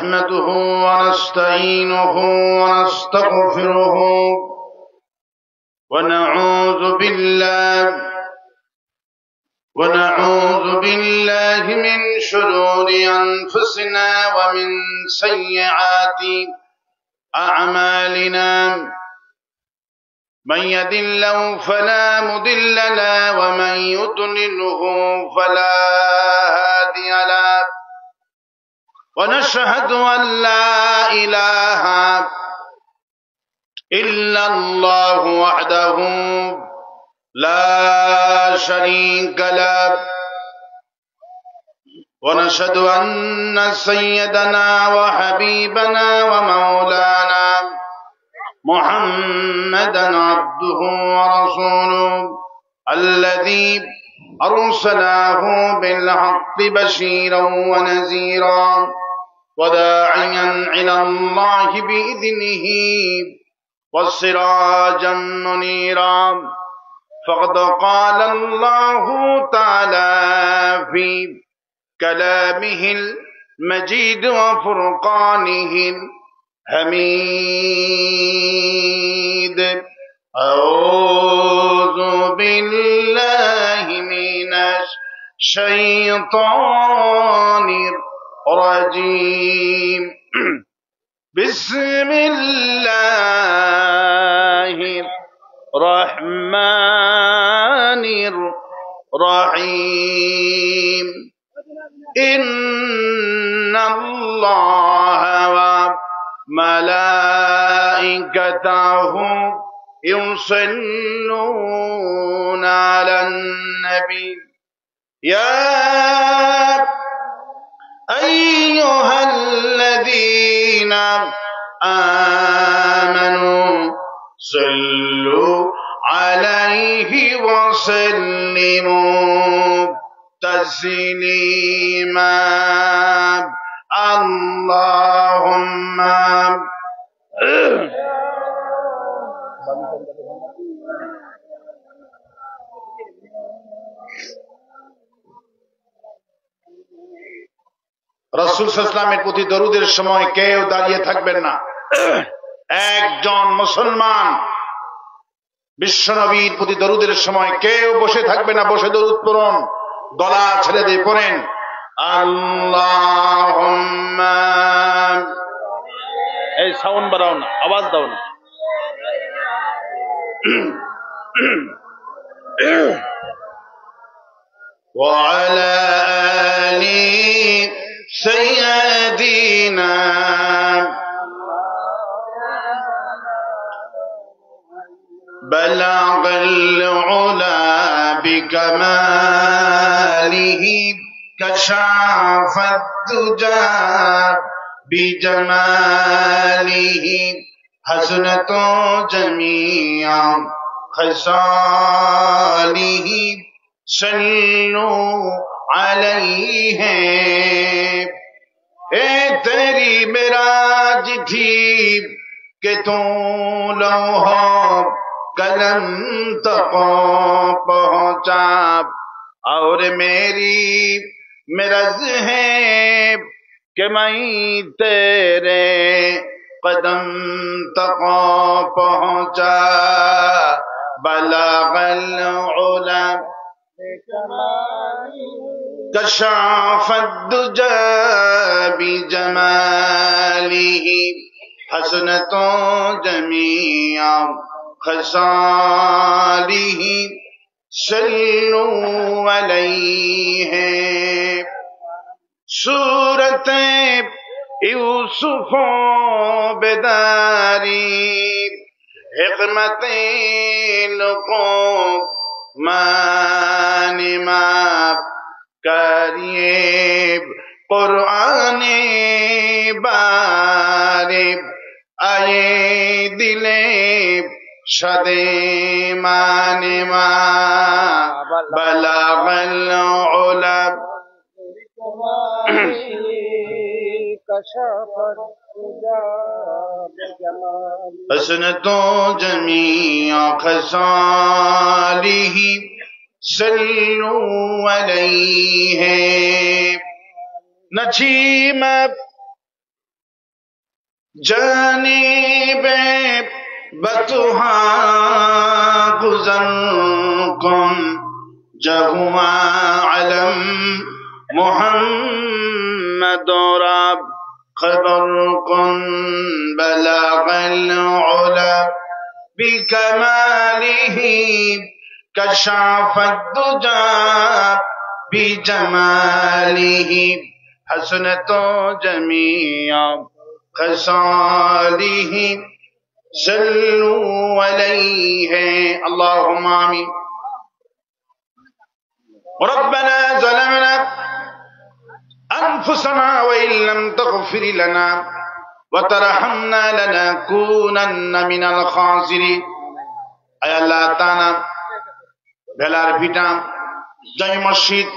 نحمده ونستعينه ونستغفره ونعوذ بالله من شرور أنفسنا ومن سيئات أعمالنا من يهد الله فلا مضل له ومن يضلله فلا هادي له ونشهد أن لا إله إلا الله وحده لا شريك له ونشهد أن سيدنا وحبيبنا ومولانا محمدا عبده ورسوله الذي أرسله بالحق بشيرا ونذيرا وداعيا إلى الله بإذنه وسراجا منيرا فقد قال الله تعالى في كلامه المجيد وفرقانه الحميد أعوذ بالله من الشيطان الرجيم بسم الله الرحمن الرحيم إن الله وملائكته يصلون على النبي يا أيها الذين آمنوا صلوا عليه وسلموا تسليما اللهم রাসূল সাল্লাল্লাহু আলাইহি ওয়াসাল্লামের প্রতি দরুদের সময় কেউ দাঁড়িয়ে থাকবেন না। একজন মুসলমান বিশ্বনবীর প্রতি দরুদের সময় কেউ বসে থাকবে না, বসে দরুদ পড়ুন, গলা ছেড়ে দিয়ে পড়েন আল্লাহুম্মা। এই সাউন্ড বাড়াও না, আওয়াজ দাও না। وعلى آل سيدنا بلغ العلا بكماله كشف الدجى بجماله حسنت جميع خصاله صلوا عليه اے تیری معراج تھی کہ تو لوح قلم تک پہنچا اور میری مرض ہے کہ میں تیرے قدم تک پہنچا بلغ العلا كشف الدجى بجماله حسنت جميع خصاله صلوا عليه صورت یوسف بداری حکمت لقوم مانماب کریب قرآن بارب آئے دلیب شدے مانما بلغ العلا حسنت جميع خصاله صلوا عليه نچیم जानिबे बतुहा गुज़र कुन जहुआ अलम मोहम्मद रब खबर कुन बलगल उला बिकमालिही कशाफत दुजा बिजमालिही हसनतो जमीआ खसालिही सल्लू अलैहि अल्लाहुम्मा आमीन। रब्बना ज़लमना अनफुसना व इल्लम तग़फिर लना व तरहमना लनकूनन्ना मिनल खासिरीन। आय अल्लाह ताआला বেলার ভিটা জামি মসজিদ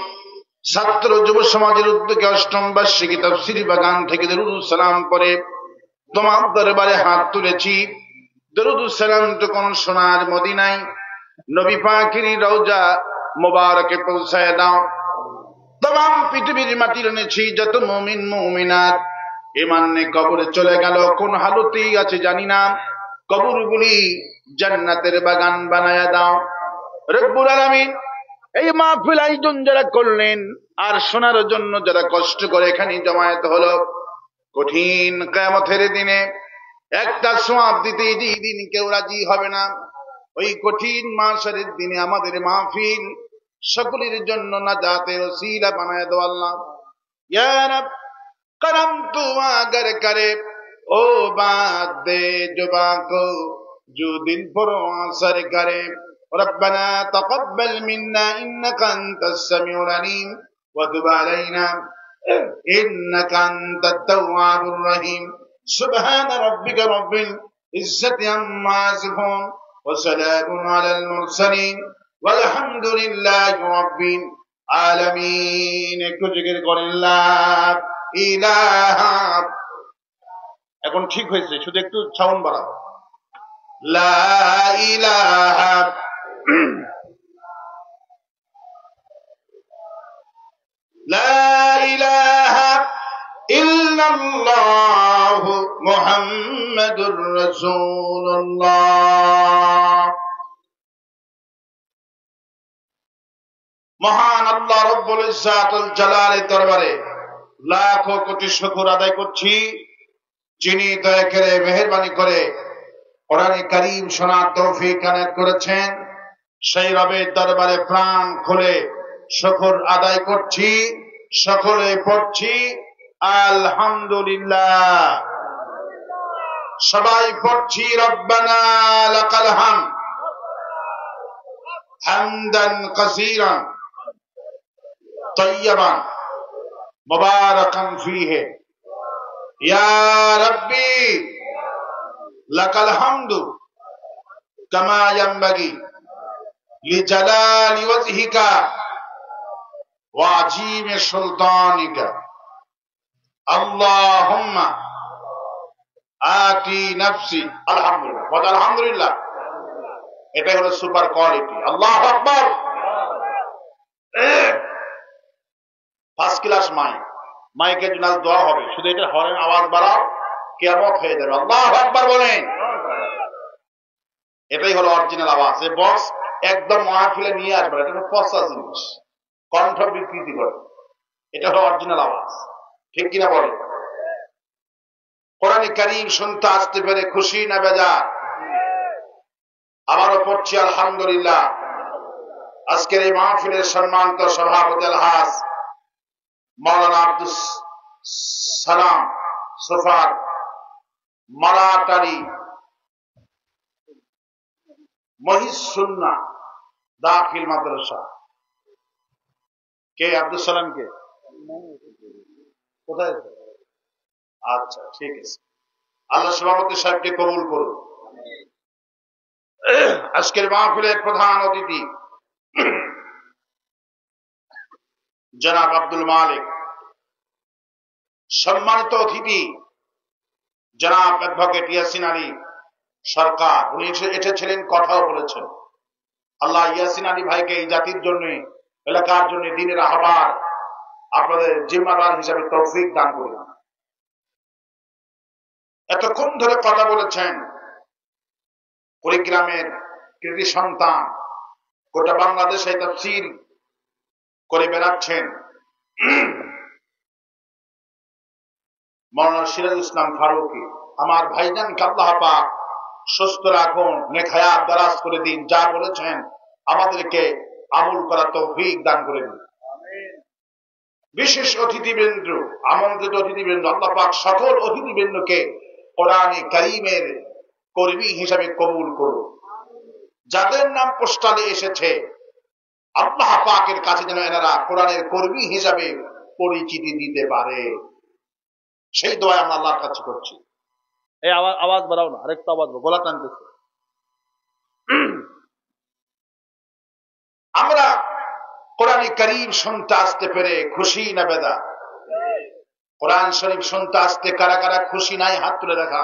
ছাত্র যুব সমাজের উদ্যোগে অষ্টম বার্ষিকী তাফসীর বাগান থেকে দরুদ সালাম পড়ে তোমার দরবারে হাত তুলেছি। দরুদ সালাম যখন সোনার মদিনায় নবী পাকের রওজা মোবারকে পৌঁছায় দাও। तमाम পৃথিবীর মাটির এনেছি যত মুমিন মুমিনাত ঈমান নিয়ে কবরে চলে গেল, কোন হালতেই আছে জানি না, কবরগুলি জান্নাতের বাগান বানায়া দাও রব্বুল আলামিন। এই মাহফিল আয়োজন যারা করলেন আর শোনার জন্য যারা কষ্ট করে এখানে জমায়েত হলো, কঠিন কিয়ামতের দিনে একটা সওয়াব দিতে যেই দিন কেউ রাজি হবে না, ওই কঠিন মাহশরের দিনে আমাদের মাহফিল সকলের জন্য নাজাতের ওসিলা বানায় দাও আল্লাহ। ইয়া রব करम तू अगर करे ओ बात दे जुबा को जो दिल पर असर करे। रब्बना तक़ब्बल मिन्ना इन्नका अंतस समीउल अलीम व तुब अलैना इन्नका अंतत तव्वाबुर रहीम। सुब्हान रब्बिका रब्बिल इज्जति अम्मा यसिफून व सलामुन अलल मुरसलीन वल्हम्दुलिल्लाहि रब्बिल आलामीन। একটু জিকির করেন লা ইলাহা। এখন ঠিক হয়েছে, শুধু একটু সাউন্ড বাড়াবো। লা ইলাহা লা ইলাহা ইল্লাল্লাহ মুহাম্মাদুর রাসূলুল্লাহ। মহান আল্লাহ রব্বুল ইজ্জাতুল জালালের দরবারে লাখো কোটি শুকর আদায় করছি, যিনি দয়া করে মেহেরবানি করে কোরআনে কারীম শোনার তৌফিক এনায়েত করেছেন। সেই রবের দরবারে প্রাণ খুলে শুকর আদায় করছি, সকলে পড়ছি আলহামদুলিল্লাহ। সবাই পড়ছি রব্বানা লাকাল হামদ হামদান কাসীরান তয়্যিবান मुबारकन फीहे या रब्बी लकल हम्दु कमा यंबगी लिजलाली वजहिका व अजीम सुल्तानिका। अल्लाहुम्मा आती नफ्सी अल्हम्दुलिल्लाह व अल्हम्दुलिल्लाह। এটাই হলো সুপার কোয়ালিটি। আল্লাহু আকবার। ফার্স্ট ক্লাস মাইকে জন্য দোয়া হবে, শুধু এটা হরেন আওয়াজ বাড়াও, কিয়ামত হয়ে যাবে। আল্লাহু আকবার বলেন। এটাই হলো অরিজিনাল আওয়াজ। এই বক্স একদম মাহফিলে নিয়ে আসবে, এটা হলো পচা জিনিস, কণ্ঠ বিকৃতি করে। এটা হলো অরিজিনাল আওয়াজ, ঠিক কিনা বলে? কোরআনে কারীম শুনতে আসতে পেরে খুশি না বেজার? আবারও পড়ছি আলহামদুলিল্লাহ। আজকের এই মাহফিলের সম্মানিত সভাপতি আলহাজ মাওলানা আব্দুস সালাম সোফার মারাটারি মহিষ সুন্নাহ দাখিল মাদ্রাসা। কে আব্দুস সালাম? কে কোথায়? আচ্ছা ঠিক আছে, আল্লাহ সভাপতি সাহেবকে কবুল করুন। আজকের মাহফিলের প্রধান অতিথি জনাব আব্দুল মালিক। সম্মানিত অতিথি জনাব অ্যাডভোকেট ইয়াসিন আলী সরকার, উনি এসেছিলেন, কথাও বলেছেন। আল্লাহ ইয়াসিন আলী ভাইকে এই জাতির জন্য, এলাকার জন্য, দ্বীনের আহ্বান আপনাদের জিম্মাদার হিসাবে তৌফিক দান করুন। এতক্ষণ ধরে কথা বলেছেন, কুড়িগ্রামের কৃতি সন্তান, গোটা বাংলাদেশে তাফসীর করে বেড়াচ্ছেন মাওলানা সিরাজুল ইসলাম ফারুকী। আমার ভাইজানকে আল্লাহ পাক সুস্থ রাখুন, নেক হায়াত দারাজ করে দিন, যা বলেছেন আমাদেরকে আমল করার তৌফিক দান করে দিন। বিশেষ অতিথিবৃন্দ, আমন্ত্রিত অতিথিবৃন্দ, আল্লাহ পাক সকল অতিথিবৃন্দকে কোরআনে কারীমের কর্মী হিসাবে কবুল করুন। যাদের নাম পোস্টালে এসেছে আল্লাহ পাকের কাছে যেন এনারা কোরআনের কর্মী হিসাবে পরিচিতি দিতে পারে, সেই দোয়া আমরা আল্লাহর কাছে করছি। এই আওয়াজ বাড়াও না, আরেকটা আওয়াজ গলা টানতেছে। আমরা কোরআন কারীম শুনতে আসতে পেরে খুশি না বেদা? কোরআন শরীফ শুনতে আসতে কারা কারা খুশি নাই? হাত তুলে দেখা।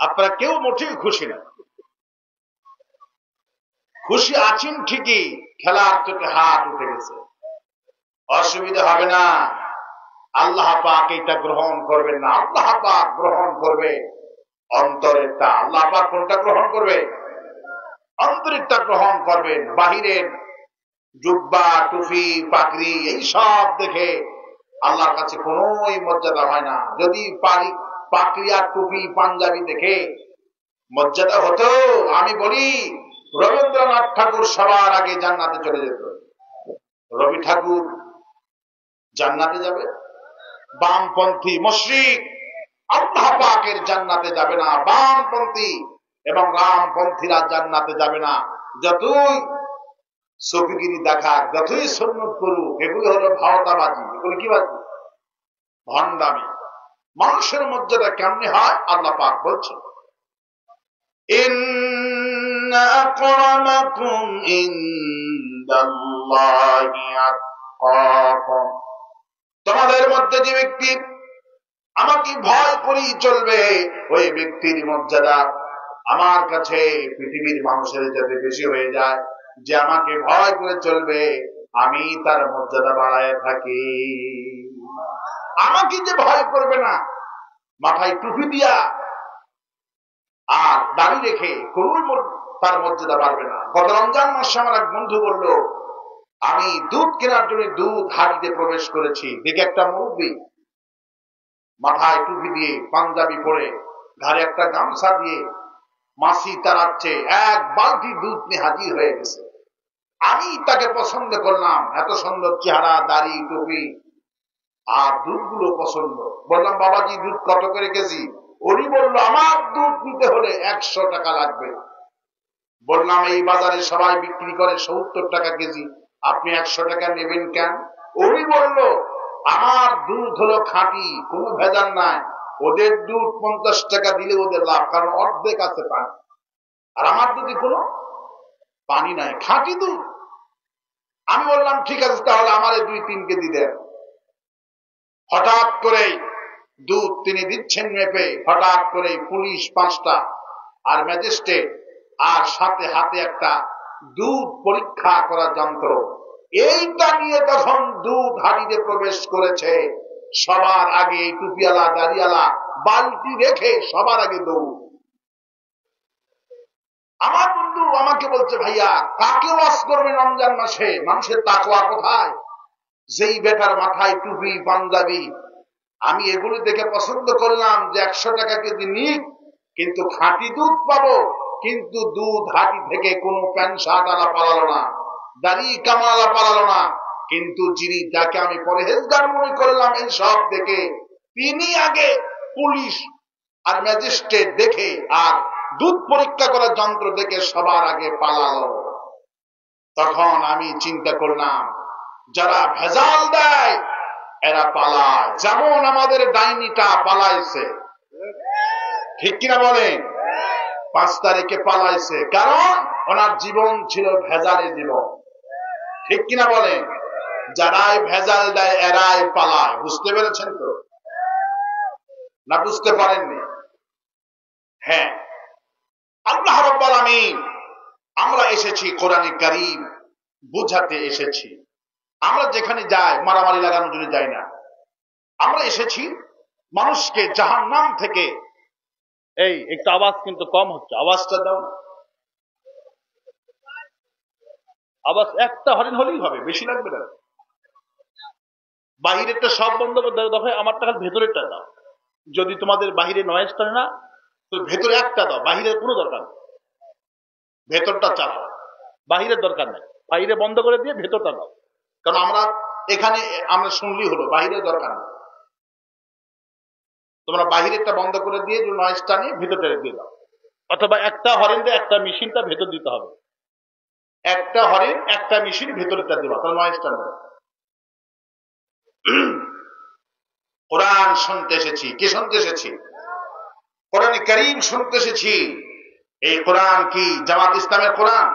আপনারা কেউ মোটেই খুশি না। খুশি আছেন ঠিকই, খেলার চোখে হাত উঠে গেছে। অসুবিধা হবে না, আল্লাহ পাক এটা গ্রহণ করবেন না। আল্লাহ পাক গ্রহণ করবে অন্তরেরটা। আল্লাহ পাক কোনটা গ্রহণ করবে? অন্তরেরটা গ্রহণ করবেন। বাহিরের জুব্বা, টুপি, পাগড়ি এই সব দেখে আল্লাহর কাছে কোনোই মর্যাদা হয় না। যদি পাগড়ি আর টুপি পাঞ্জাবি দেখে মর্যাদা হতো, আমি বলি রবীন্দ্রনাথ ঠাকুর সবার আগে জান্নাতে চলে যেত। রবি ঠাকুর জান্নাতে যাবে? বামপন্থী মুশরিক আল্লাহ পাকের জান্নাতে যাবে না। বামপন্থী এবং রামপন্থীরা জান্নাতে যাবে না। যতই সফিগিরি দেখাক, যতই সুন্নত করুক, এগুলো হলো ভাওতাবাজি। এগুলো কি বাজি? ভণ্ডামি। মানুষের মর্যাদা কেমনে হয় আল্লাহ পাক বলছেন, ইন্না আকরামাকুম ইনদাল্লাহি আতকাকুম। তোমাদের মধ্যে যে ব্যক্তি আমাকে ভয় করেই চলবে, ওই ব্যক্তির মর্যাদা আমার কাছে পৃথিবীর মানুষের যাতে বেশি হয়ে যায়। যে আমাকে ভয় করে চলবে, আমি তার মর্যাদা বাড়ায় থাকি। আমাকে যে ভয় করবে না, মাথায় টুপি দিয়া আর দাড়ি রেখে কোন তার মর্যাদা বাড়বে না। গত রমজান মাসে আমার এক বন্ধু বলল, আমি দুধ কেনার জন্য দুধ হাড়িতে প্রবেশ করেছি, দেখে একটা মুরব্বী মাথায় টুপি দিয়ে, পাঞ্জাবি পরে, ঘাড়ে একটা গামছা দিয়ে মাসি তাড়াচ্ছে, এক বালতি দুধ নিয়ে হাজির হয়ে গেছে। আমি তাকে পছন্দ করলাম, এত সুন্দর চেহারা, দাড়ি, টুপি আর দুধগুলো পছন্দ। বললাম, বাবাজি দুধ কত করে কেজি? উনি বলল, আমার দুধ নিতে হলে 100 টাকা লাগবে। বললাম, এই বাজারে সবাই বিক্রি করে 70 টাকা কেজি, আপনি 100 টাকা নেবেন কেন? উনি বলল, আমার দুধ হলো খাঁটি, কোনো ভেজাল নাই। ওদের দুধ 50 টাকা দিলে ওদের লাভ, কারণ অর্ধেক আছে পানি, আর আমার দুধে কোনো পানি নাই, খাঁটি দুধ। আমি বললাম, ঠিক আছে, তাহলে আমার 2-3 কেজি দেন। হঠাৎ করে দুধ তিনি দিচ্ছেন মেপে, হঠাৎ করে পুলিশ 5টা আর ম্যাজিস্ট্রেট আর সাথে হাতে একটা দুধ পরীক্ষা করার যন্ত্র, এইটা নিয়ে তখন দুধ হাঁড়িতে প্রবেশ করেছে। সবার আগে টুপিওয়ালা, দাড়িওয়ালা বালতি রেখে সবার আগে দৌড়। আমার বন্ধু আমাকে বলছে, ভাইয়া কাকে ওয়াজ করবেন রমজান মাসে? মানুষের তাকওয়া কোথায়? যেই বেটার মাথায় টুপি, পাঞ্জাবি, আমি এগুলো দেখে পছন্দ করলাম যে 100 টাকা কেজি নিক, কিন্তু খাঁটি দুধ পাবো। কিন্তু দুধ হাঁটি থেকে কোনো প্যান্ট শার্ট আলা পালালো না, দাড়ি কামালা পালালো না। কিন্তু যিনি, যাকে আমি পরহেজগার মনে করলাম এই সব দেখে, তিনি আগে পুলিশ আর ম্যাজিস্ট্রেট দেখে আর দুধ পরীক্ষা করার যন্ত্র দেখে সবার আগে পালালো। তখন আমি চিন্তা করলাম, যারা ভেজাল দেয় এরা পালায়, যেমন আমাদের ডাইনিটা পালাইছে। ঠিক কিনা বলেন? 5 তারিখে পালাইছে, কারণ ওনার জীবন ছিল ভেজালের জীবন। ঠিক কিনা বলেন? যারাই ভেজাল দেয় এরাই পালায়। বুঝতে পেরেছেন তো? না বুঝতে পারেননি? হ্যাঁ, আল্লাহ রাব্বুল আলামিন, আমরা এসেছি কোরআনে কারীম বুঝাতে এসেছি। আমরা যেখানে যাই মারামারি লাগানোর জন্য যাই না, আমরা এসেছি মানুষকে জাহান্নাম থেকে। এই একটু আওয়াজ কিন্তু কম হচ্ছে, আওয়াজটা দাও না। আওয়াজ একটা হরিণ হলেই হবে, বেশি লাগবে না। বাহিরেরটা সব বন্ধ করে দেখো, আমারটা খালি ভেতরেরটা দাও। যদি তোমাদের বাহিরে নয়েজ টানে না, তো ভেতরে একটা দাও, বাহিরের কোনো দরকার নেই, ভেতরটা চালাও, বাহিরের দরকার নেই। বাহিরে বন্ধ করে দিয়ে ভেতরটা দাও, কারণ আমরা এখানে আমরা শুনলেই হলো, বাহিরের দরকার নেই। তোমরা বাহিরেরটা বন্ধ করে দিয়ে যে নয়েজটা নিয়ে ভেতরটা দিয়ে দাও, অথবা একটা হরেন দিয়ে একটা মেশিনটা ভেতর দিতে হবে, একটা হরেন একটা মেশিন ভেতরটা দিবা, তাহলে নয়েজটা নেবে। কোরআন শুনতে এসেছি, কি শুনতে এসেছি? কোরআন কারীম শুনতে এসেছি। এই কোরআন কি জামাত ইসলামের কোরআন?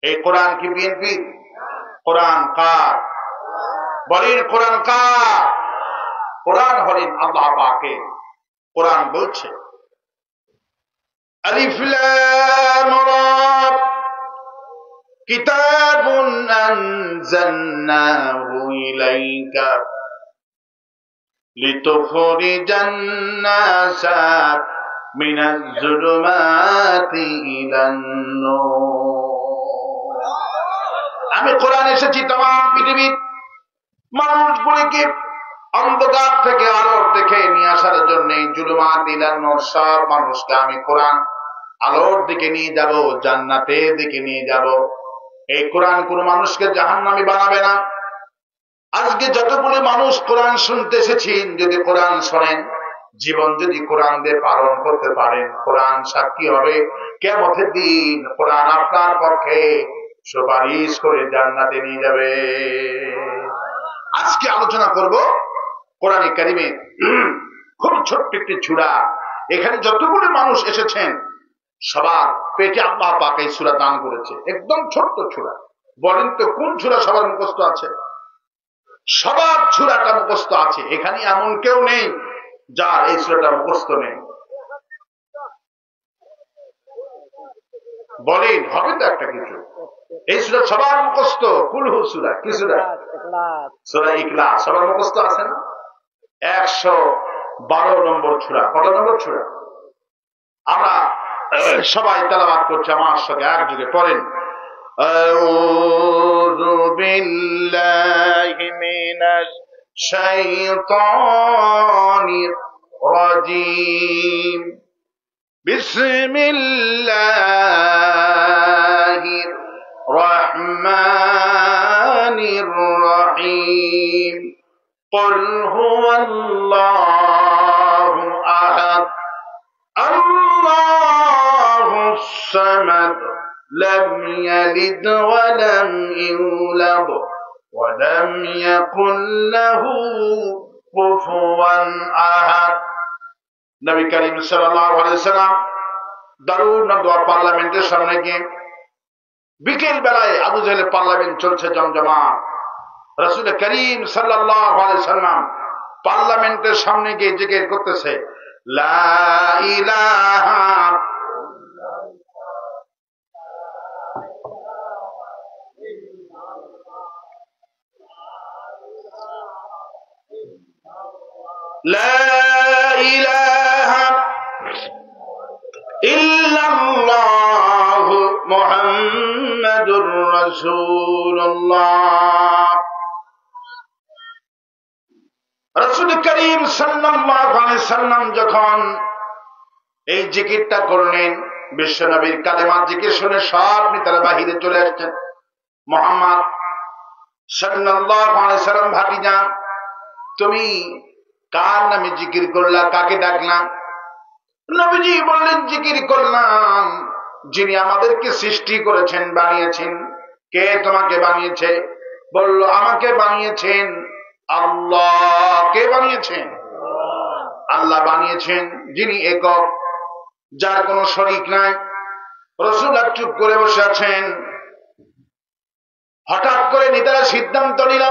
এই কোরআন কি বিএনপি? কোরআন কার? বলেন কোরআন কার? কোরআন হলেন আল্লাহ পাকের। কোরআন বলছে আলিফ লাম রা কিতাবুন আনজালনাহু ইলাইকা লিতুখরিজান নাসা মিনাজ যুলুমাতি ইলান নূর। আমি কোরআন এসেছি तमाम পৃথিবীর মানুষগুলিকে অন্ধকার থেকে আলোর দিকে নিয়ে আসার জন্য। যুলুমাত ইলান নূর, সব মানুষকে আমি কোরআন আলোর দিকে নিয়ে যাব, জান্নাতের দিকে নিয়ে যাব। এই কোরআন কোন মানুষকে জাহান্নামী বানাবে না। আজকে যতগুলি মানুষ কোরআন শুনতে এসেছেন, যদি কোরআন শোনেন, জীবন যদি কোরআন দিয়ে পালন করতে পারেন, কোরআন সাক্ষী হবে কিয়ামতের দিন, কোরআন আপনার পক্ষে সুপারিশ করে জান্নাতে নিয়ে যাবে। আজকে আলোচনা করব কোরআনে কারিমে খুব ছোট্ট একটি সূরা। এখানে যতগুলো মানুষ এসেছেন সবার পেটে আল্লাহ পাক এই সূরা দান করেছে, একদম ছোট্ট সূরা। বলেন তো কোন সূরা সবার মুখস্থ আছে? সবার সূরাটা মুখস্থ আছে। এখানে এমন কেউ নেই যার এই সূরাটা মুখস্থ নেই। বলেন হবে তো একটা কিছু। এই সূরা সবার মুখস্থ। কুলহু সূরা, কি সূরা? সূরা ইখলাস সবার মুখস্থ আছে না? 112 নম্বর সূরা। কত নম্বর সূরা? আমরা সবাই তেলাওয়াত করছি আমার সঙ্গে একযোগে পড়েন। আউযু বিল্লাহি মিনাশ শাইতানির রাজীম। বিসমিল্লাহির রহমানির রহিম। قل هو الله أحد الله الصمد لم يلد ولم يولد ولم يكن له كفوا أحد। নবী করিম সাল্লাল্লাহু আলাইহি ওয়াসাল্লাম দারুন দোয়া পার্লামেন্টের সামনে গিয়ে, বিকেল বেলায় আবু জাহেলের পার্লামেন্ট চলছে জমজমা, রাসূল করিম সাল্লাল্লাহু আলাইহি ওয়াসাল্লাম পার্লামেন্টের সামনে গিয়ে জিকির করতেছে, লা ইলাহা লা ইলাহা ইল্লাল্লাহু মুহাম্মাদুর রাসূলুল্লাহ। রাসূল করিম সাল্লাল্লাহু আলাইহি ওয়াসাল্লাম যখন এই জিকিরটা করলেন, বিশ্বনবীর কালেমা জিকির শুনে সব নেতারা বাহিরে চলে আসছেন। মুহাম্মদ সাল্লাল্লাহু আলাইহি ওয়াসাল্লাম ভাতিজা, তুমি কার নামে জিকির করলা, কাকে ডাকলাম? নবীজি বললেন, জিকির করলাম যিনি আমাদেরকে সৃষ্টি করেছেন, বানিয়েছেন। কে তোমাকে বানিয়েছে? বলল, আমাকে বানিয়েছেন আল্লাহ। কে বানিয়েছেন? আল্লাহ বানিয়েছেন, যিনি একক, যার কোনো শরীক নাই। রাসূল চুপ করে বসে আছেন। হঠাৎ করে নেতারা সিদ্ধান্ত নিল,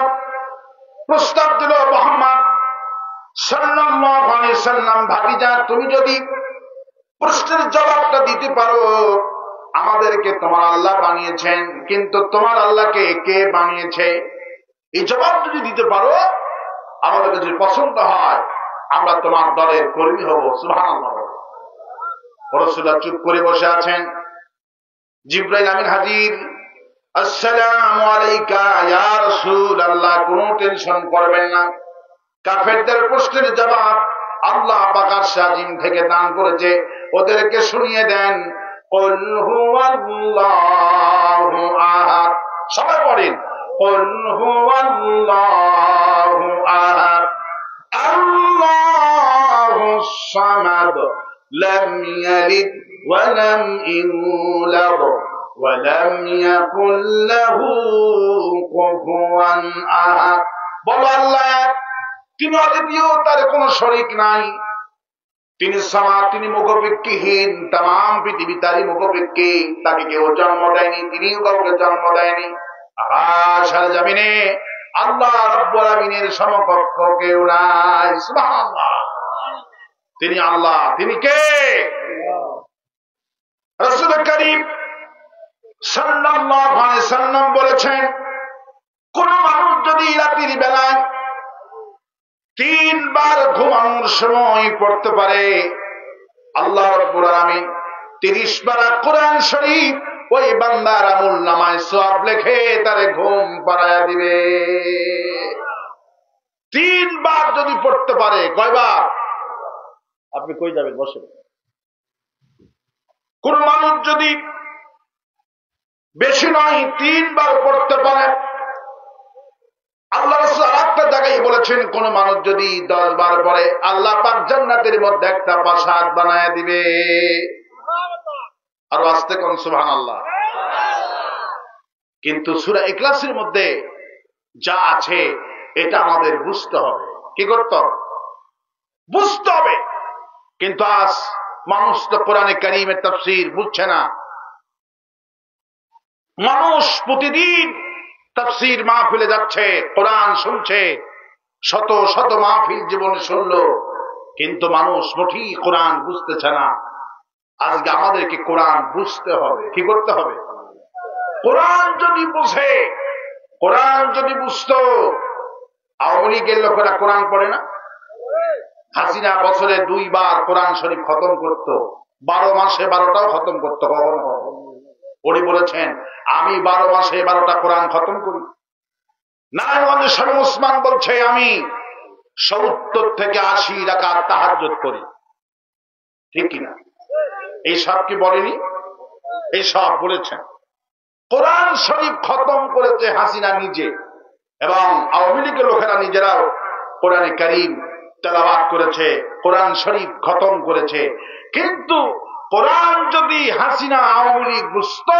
প্রস্তাব দিল, মুহাম্মদ সাল্লাল্লাহু আলাইহি ওয়াসাল্লাম ভাতিজা, তুমি যদি প্রশ্নের জবাবটা দিতে পারো, আমাদেরকে তোমার আল্লাহ বানিয়েছেন, কিন্তু তোমার আল্লাহকে কে বানিয়েছে? এই জবাব যদি দিতে পারো, আমাদের যদি পছন্দ হয়, আমরা তোমার দলের কর্মী হব। সুবহানাল্লাহ। রাসূলুল্লাহ চুপ করে বসে আছেন। জিবরাইল আমিন হাজির। আসসালামু আলাইকা ইয়া রাসূলুল্লাহ। কোনো টেনশন করবেন না। কাফেরদের প্রশ্নের জবাব আল্লাহ পাক আরশ আজিম থেকে দান করেছে, ওদেরকে শুনিয়ে দেন। কুল হুয়াল্লাহু আহাদ। সবাই পড়েন, কুল হুয়াল্লাহু আহাদ আল্লাহুস সামাদ লাম ইয়ালিদ ওয়া লাম ইউলাদ ওয়া লাম ইয়াকুল লাহু কুফুয়ান আহাদ। বলো আল্লাহ এক, তিনি অদ্বিতীয়, তার কোনো শরীক নাই। তিনি সামাদ, তিনি মুখাপেক্ষীহীন, তাম পৃথিবী তারই মুখাপেক্ষী। তাকে কেউ জন্ম দেয়নি, তিনিও কাউকে জন্ম দেয়নি। আকাশ আর জমিনে আল্লাহ রাব্বুল আমিনের সমকক্ষ কেউ নাই। সুবহানাল্লাহ। তিনি আল্লাহ। তিনি কে? রাসূল করিম সাল্লাল্লাহু আলাইহি সাল্লাম বলেছেন, কোন মানুষ যদি রাতের বেলায় 3 বার ঘুমানোর সময় পড়তে পারে, আল্লাহ রাব্বুল আলামিন 30 বার কোরআন শরীফ ওই বান্দার আমলনামায় সওয়াব লিখে তারে ঘুম পাড়ায়া দিবে। 3 বার যদি পড়তে পারে। কয়বার? আপনি কই যাবেন? বসেন। কোন মানুষ যদি বেশি নয় 3 বার পড়তে পারে, আল্লাহ রাসূল আরেকটা জায়গায় বলেছেন, কোন মানুষ যদি 10 বার পড়ে, আল্লাহ পাক জান্নাতের মধ্যে একটা প্রাসাদ বানায়া দিবে। আর আস্তে কোন সুবহানাল্লাহ। কিন্তু সূরা ইখলাসের মধ্যে যা আছে এটা আমাদের বুঝতে হবে। কি করতে হবে? বুঝতে হবে। কিন্তু আজ মানুষ তো কোরআনে কারীমের তাফসীর বুঝছে না। মানুষ প্রতিদিন তাফসীর মাহফিলে যাচ্ছে, কোরআন শুনছে, শত শত মাহফিল জীবনে শুনলো, কিন্তু মানুষ মোটেই কোরআন বুঝতেছে না। আজকে আমাদেরকে কোরআন বুঝতে হবে। কি করতে হবে? কোরআন যদি বুঝে, কোরআন যদি বুঝতো, আওয়ামী লীগের লোকেরা কোরআন পড়ে না? হাসিনা বছরে 2 বার কোরআন শরীফ খতম করত, 12 মাসে 12টাও খতম করত। কখনো কখনো উনি বলেছেন, আমি 12 মাসে 12টা কোরআন খতম করি। নারায়ণগঞ্জের শামীম ওসমান বলছে, আমি 70 থেকে 80 রাকাত তাহাজ্জুদ করি। ঠিক কিনা? এই সব কি বলেনি? এই সব বলেছেন। কোরআন শরীফ খতম করেছে হাসিনা নিজে, এবং আওয়ামী লীগের লোকেরা নিজেরাও কোরআনে কারীম তেলাওয়াত করেছে, কোরআন শরীফ খতম করেছে। কিন্তু কোরআন যদি হাসিনা আওয়ামী লীগ বুঝতো,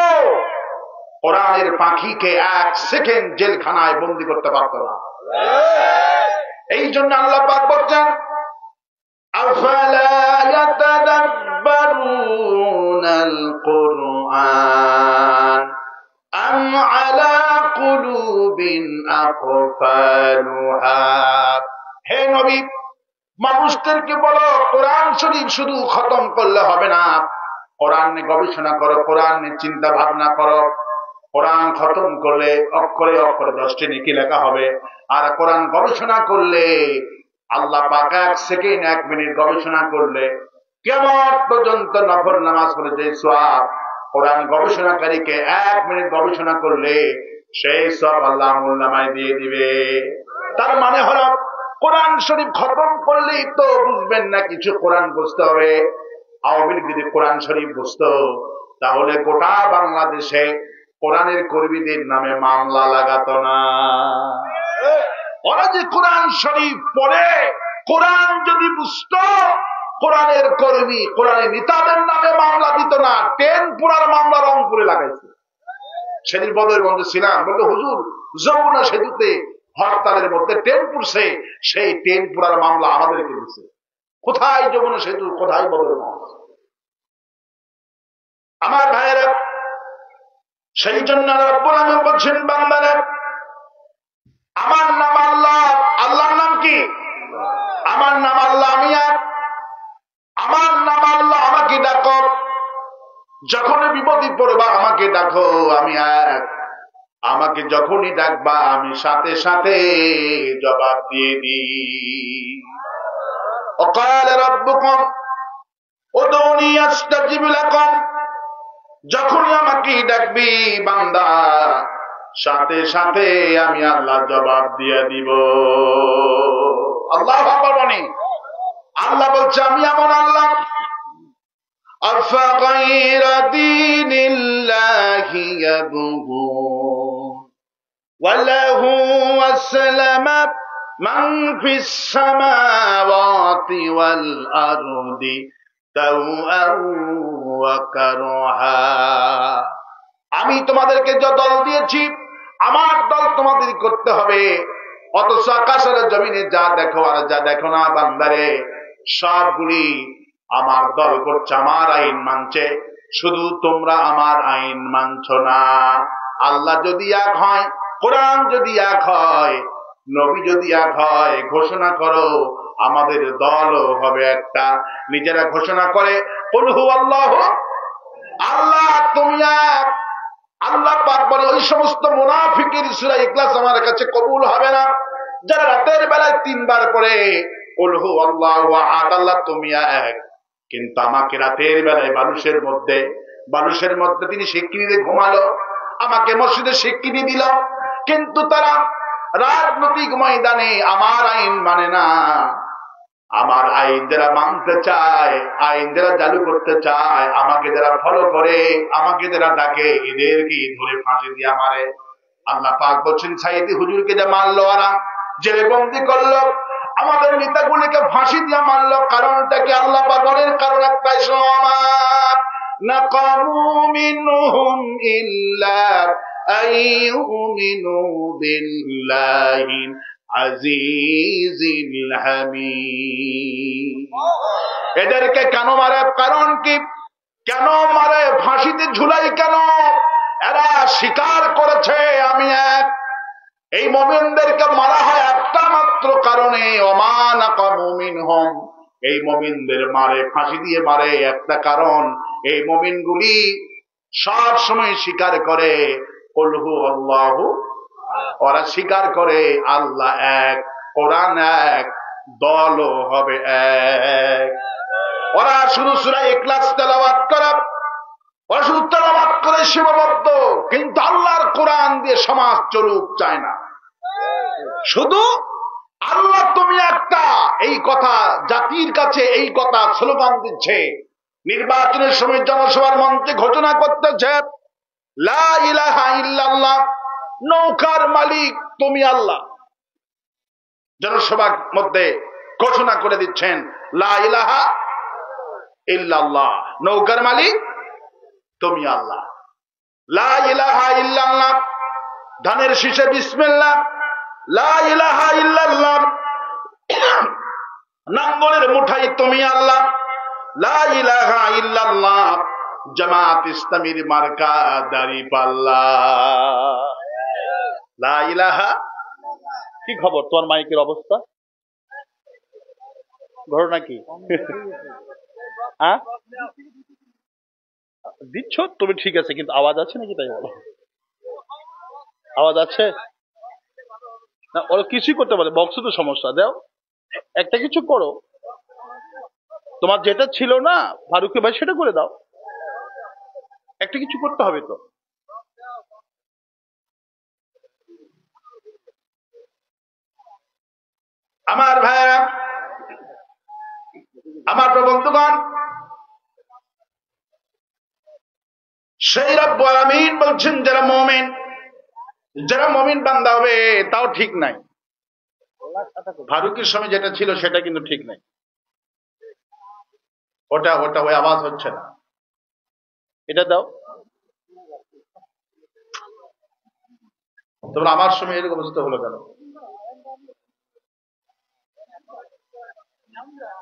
কোরআনের পাখিকে 1 সেকেন্ড জেলখানায় বন্দী করতে পারত না। এই জন্য আল্লাহ পাক বলেন, আফালা ইয়াতাদাব্বারুনাল কুরআন আম আলা কুলুবিন আকফালুহা। হে নবী, মানুষদেরকে বলো, কোরআন শরীফ শুধু খতম করলে হবে না, কোরআন নিয়ে গবেষণা করো, কোরআন নিয়ে চিন্তা ভাবনা করো। কোরআন খতম করলে অক্ষরে অক্ষরে 10টি নেকি লেখা হবে। আর কোরআন গবেষণা করলে আল্লাহ পাক 1 সেকেন্ড 1 মিনিট গবেষণা করলে কিয়ামত পর্যন্ত নফল নামাজ পড়ে যে সওয়াব, কোরআন গবেষণাকারীকে 1 মিনিট গবেষণা করলে সেই সওয়াব আল্লাহ আমলনামায় দিয়ে দিবে। তার মানে হলো, কোরআন শরীফ খতম করলেই তো বুঝবেন না কিছু, কোরআন বুঝতে হবে। আওয়ামী লীগ যদি কোরআন শরীফ বুঝতো, তাহলে গোটা বাংলাদেশে কোরআনের কর্মীদের নামে মামলা লাগাতো না। ওরা যে কোরআন শরীফ পড়ে, কোরআন যদি বুঝতো, কোরআনের কর্মী, কোরআনের নেতাদের নামে মামলা দিত না। 10 পুরার মামলা রংপুরে লাগাইছে। সেদিন বদরগঞ্জে ছিলাম, বললো হুজুর যমুনা সেতুতে হরতালের মধ্যে 10 পুরছে, সেই 10 পুরার মামলা আমাদেরকে দিচ্ছে। কোথায় যমুনা সেতু, কোথায় বদরগঞ্জ? আমার ভাইয়েরা, সেই জন্য রব্বুল আমিন বলছেন, বান্দারা আমার নাম আল্লাহ। আল্লাহর নাম কি? আমার নাম আল্লাহ, আমি এক। আমার নাম আল্লাহ, আমাকে ডাকো। যখন বিপদে পড়বা আমাকে ডাকো, আমি এক। আমাকে যখনই ডাকবা আমি সাথে সাথে জবাব দিয়ে দিই। وقال ربكم ادعوني استجب لكم, যখনই আমাকে ডাকবি বান্দা সাথে সাথে আমি আল্লাহ জবাব দিয়ে দিব। আল্লাহ বলেন, আল্লাহ বলছে আমি এমন আল্লাহ। أفغير دين الله يبغون وله أسلم من في السماوات والأرض طوعا وكرها। আমি তোমাদেরকে যে দল দিয়েছি আমার দল তোমাদের করতে হবে, অথচ আকাশের জমিনে যা দেখো আর যা দেখো না বান্দারে সবগুলি আমার দল করছে, আমার আইন মানছে, শুধু তোমরা আমার আইন মানছ না। আল্লাহ যদি এক হয়, কোরআন যদি এক হয়, নবী যদি এক হয়, ঘোষণা করো আমাদের দলও হবে একটা। নিজেরা ঘোষণা করে কুল হুয়াল্লাহু, আল্লাহ তুমি এক। আল্লাহ পাক বলে ওই সমস্ত মুনাফিকের সূরা ইখলাস আমার কাছে কবুল হবে না যারা রাতের বেলায় 3 বার পড়ে কুল হুয়াল্লাহু আহাদ, আল্লাহ তুমি এক, কিন্তু আমাকে রাতের বেলায় মানুষের মধ্যে তিনি স্বীকৃতি দিয়ে ঘুমালো, আমাকে মসজিদে স্বীকৃতি দিল, কিন্তু তারা রাজনৈতিক ময়দানে আমার আইন মানে না। আমার আইন যারা মানতে চায়, আইন যারা চালু করতে চায়, আমাকে যারা ফলো করে, আমাকে যারা ডাকে, এদেরকে ধরে ফাঁসি দিয়ে মারে। আল্লাহ পাক বলছেন সাইদি হুজুরকে যে মারলো ওরা, জেলে বন্দি করলো, আমাদের নেতাগুলিকে ফাঁসি দিয়ে মারলো, কারণটা কি? আল্লাহ পাক বলেন কারণ একটাই, সমাজ নাকামু মিনহুম ইল্লা আইয়ুমিনু বিল্লাহি আজিজিল হামিদ। এদেরকে কেন মারে? কারণ কি? কেন মারে? ফাঁসিতে ঝুলাই কেন? এরা স্বীকার করেছে আমি এক। এই মুমিনদেরকে মারা হয় একটা মাত্র কারণে, ওমা নাকামু মিনহুম, এই মুমিনদের মারে, ফাঁসি দিয়ে মারে একটা কারণ, এই মুমিনগুলি সব সময় স্বীকার করে কুল হুয়াল্লাহু, ওরা স্বীকার করে আল্লাহ এক, কোরআন এক, দলও হবে এক। ওরা শুধু সূরা ইখলাস তেলাওয়াত করে, ওরা শুধু তেলাওয়াত করে সীমাবদ্ধ, কিন্তু আল্লাহর কোরআন দিয়ে সমাজ চলুক চায় না। শুধু আল্লাহ তুমি একটা, এই কথা জাতির কাছে, এই কথা স্লোগান দিচ্ছে, নির্বাচনের সময় জনসভার মঞ্চে ঘোষণা করতেছে লা ইলাহা ইল্লাল্লাহ, নৌকার মালিক তুমি আল্লাহ। জনসভার মধ্যে ঘোষণা করে দিচ্ছেন লা ইলাহা ইল্লাল্লাহ, নৌকার মালিক তুমি আল্লাহ। লা ইলাহা ইল্লাল্লাহ, ধানের শীষে বিসমিল্লাহ, লা ইলাহা ইল্লাল্লাহ, নাঙ্গলের মুঠাই তুমি আল্লাহ, লা ইলাহা ইল্লাল্লাহ, জামাত ইসলামীর মার্কা দাঁড়িপাল্লা। লা ইলাহা। কি খবর তোমার মাইকের অবস্থা? ঘটনা কি? দিচ্ছ তুমি, ঠিক আছে, কিন্তু আওয়াজ আছে নাকি? তাই বলো, আওয়াজ আছে না? ওরা কিছুই করতে পারে, বক্স তো সমস্যা, দাও একটা কিছু করো। তোমার যেটা ছিল না ফারুককে ভাই, সেটা করে দাও, একটা কিছু করতে হবে তো। আমার ভাইরা, আমার বন্ধুগণ, সেই রব্বুল আলামিন বলছেন যারা মুমিন বান্দা হবে তাও ঠিক নাই। ফারুকের সময় যেটা ছিল সেটা কিন্তু ঠিক নাই, ওটা ওই আওয়াজ হচ্ছে না, এটা দাও। তোমরা আমার সময় এরকম অবস্থা হলো কেন?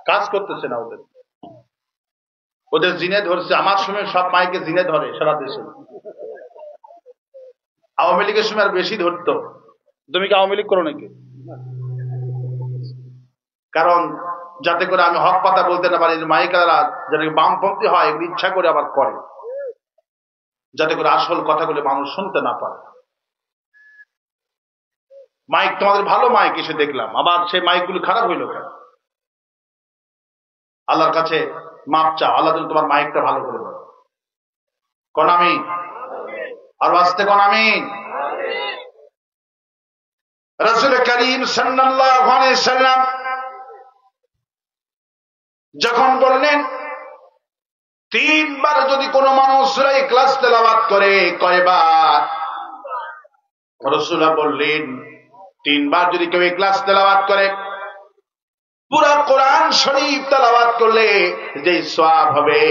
কাজ করতেছে না, ওদের জিনে ধরছে। আমার সময় সব মাইকে জিনে ধরে সারা দেশে। আওয়ামী লীগের সময় আর বেশি ধরতো। তুমি কি আওয়ামী লীগ করো নাকি? কারণ যাতে করে আমি হক কথা বলতে না পারি, মাইকারা যারা বামপন্থী হয় এগুলো ইচ্ছা করে আবার করে, যাতে করে আসল কথাগুলো মানুষ শুনতে না পারে। মাইক তোমাদের ভালো মাইক এসে দেখলাম, আবার সেই মাইকগুলো খারাপ হইলো কেন? আল্লাহর কাছে মাপ চাও, আল্লাহ যেন তোমার মাইকটা ভালো করে দেয়। কোন আমিন? আর বাঁচতে কোন আমিন? রাসূল করিম সাল্লাল্লাহু আলাইহি সাল্লাম যখন বললেন 3 বার যদি কোনো মানুষ সূরা ইখলাস তেলাওয়াত করে, কয়বার? রাসূলুল্লাহ বললেন 3 বার যদি কেউ ইখলাস তেলাওয়াত করে, পুরা কোরআন শরীফ তেলাওয়াত করলে যে সওয়াব হবে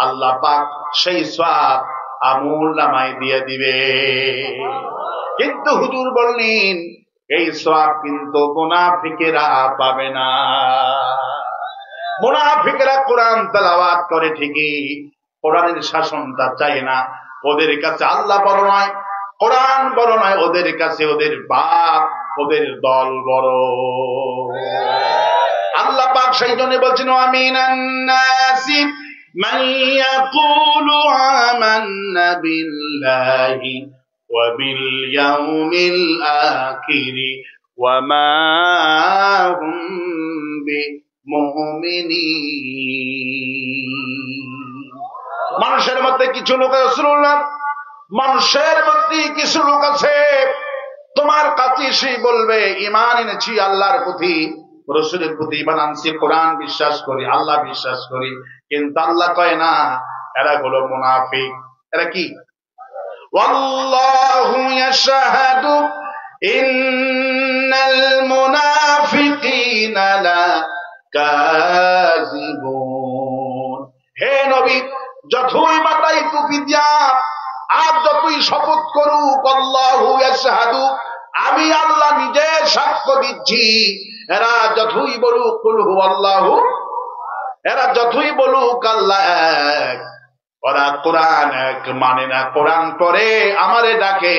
আল্লাহ পাক সেই সওয়াব আমুলনামায় দিয়ে দিবে। কিন্তু হুজুর বললেন এই সওয়াব কিন্তু মুনাফিকেরা পাবে না। মুনাফিকেরা কোরআন তেলাওয়াত করে ঠিকই, কোরআনের শাসনটা চায় না। ওদের কাছে আল্লাহ বড় নয়, কোরআন বড় নয়, ওদের কাছে ওদের বাপ, ওদের দল বড়। আল্লাহ পাক সেই জন্য বলছেন আমিনান নাসি মান ইয়াকুলু আমান্না বিল্লাহি ওয়া বিল ইয়াউমিল আখির ওয়া মা হুম বিমুমিনিন। মানুষের মধ্যে কিছু লোক আছে, রাসূলুল্লাহ, মানুষের মধ্যে কিছু লোক আছে তোমার কাছে এসে বলবে ঈমান এনেছি আল্লাহর প্রতি, রাসূলের প্রতি ঈমান আনছি, কোরআন বিশ্বাস করি, আল্লাহ বিশ্বাস করি, কিন্তু আল্লাহ কয় না। এরা হলো মুনাফিক। এরা কি? ওয়াল্লাহু ইয়াশহাদু ইন্নাল মুনাফিকিনা লাকাযিবুন। হে নবী, যতই মাথায় টুপি দিয়া আর যতই শপথ করুক, আল্লাহু ইয়াশহাদু, আমি আল্লাহ নিজে সাক্ষ্য দিচ্ছি, এরা যতই বলুক কুল হুয়াল্লাহু, এরা যতই বলুক আল্লাহ এক, ওরা কোরআন এক মানে না। কোরআন পড়ে আমারে ডাকে,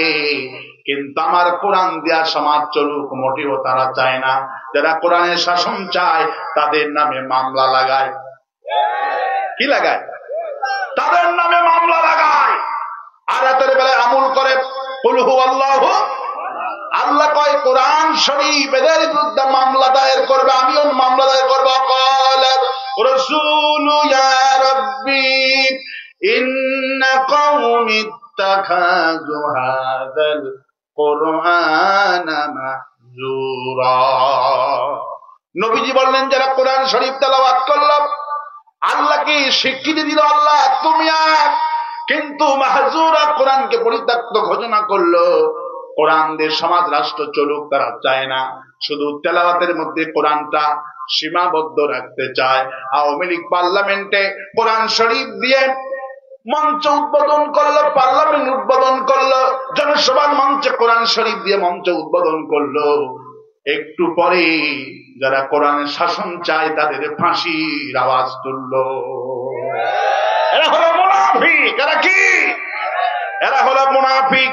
কিন্তু আমার কোরআন দেয়া সমাজ চলুক মোটেও তারা চায় না। যারা কোরআনের শাসন চায় তাদের নামে মামলা লাগায়। কি লাগায়? তাদের নামে মামলা লাগায়। আর রাতের বেলায় আমল করে কুল হুয়াল্লাহু। আল্লাহ কয় কোরআন শরীফ এদের বিরুদ্ধে মামলা দায়ের করবে, আমিও মামলা দায়ের করবো। ক্বালা রাসূলু ইয়া রাব্বি ইন্না কওমি ইত্তাখাযু হাযাল কুরআনা মাহজুরা। নবীজি বললেন যারা কোরআন শরীফ তেলাওয়াত করল, আল্লাহকে স্বীকৃতি দিল আল্লাহ তুমি এক, কিন্তু মাহজুরা কোরআনকে পরিত্যক্ত ঘোষণা করলো। কোরআন দিয়ে সমাজ রাষ্ট্র চলুক তারা চায় না, শুধু তেলাওয়াতের মধ্যে কোরআনটা সীমাবদ্ধ রাখতে চায়। আওয়ামী লীগ পার্লামেন্টে কোরআন শরীফ দিয়ে মঞ্চ উদ্বোধন করলো, পার্লামেন্ট উদ্বোধন করলো, জনসভার মঞ্চে কোরআন শরীফ দিয়ে মঞ্চ উদ্বোধন করলো। একটু পরে যারা কোরআনের শাসন চায় তাদের ফাঁসির আওয়াজ তুললো। এরা হলো মুনাফিক। এরা কি? এরা হলো মুনাফিক।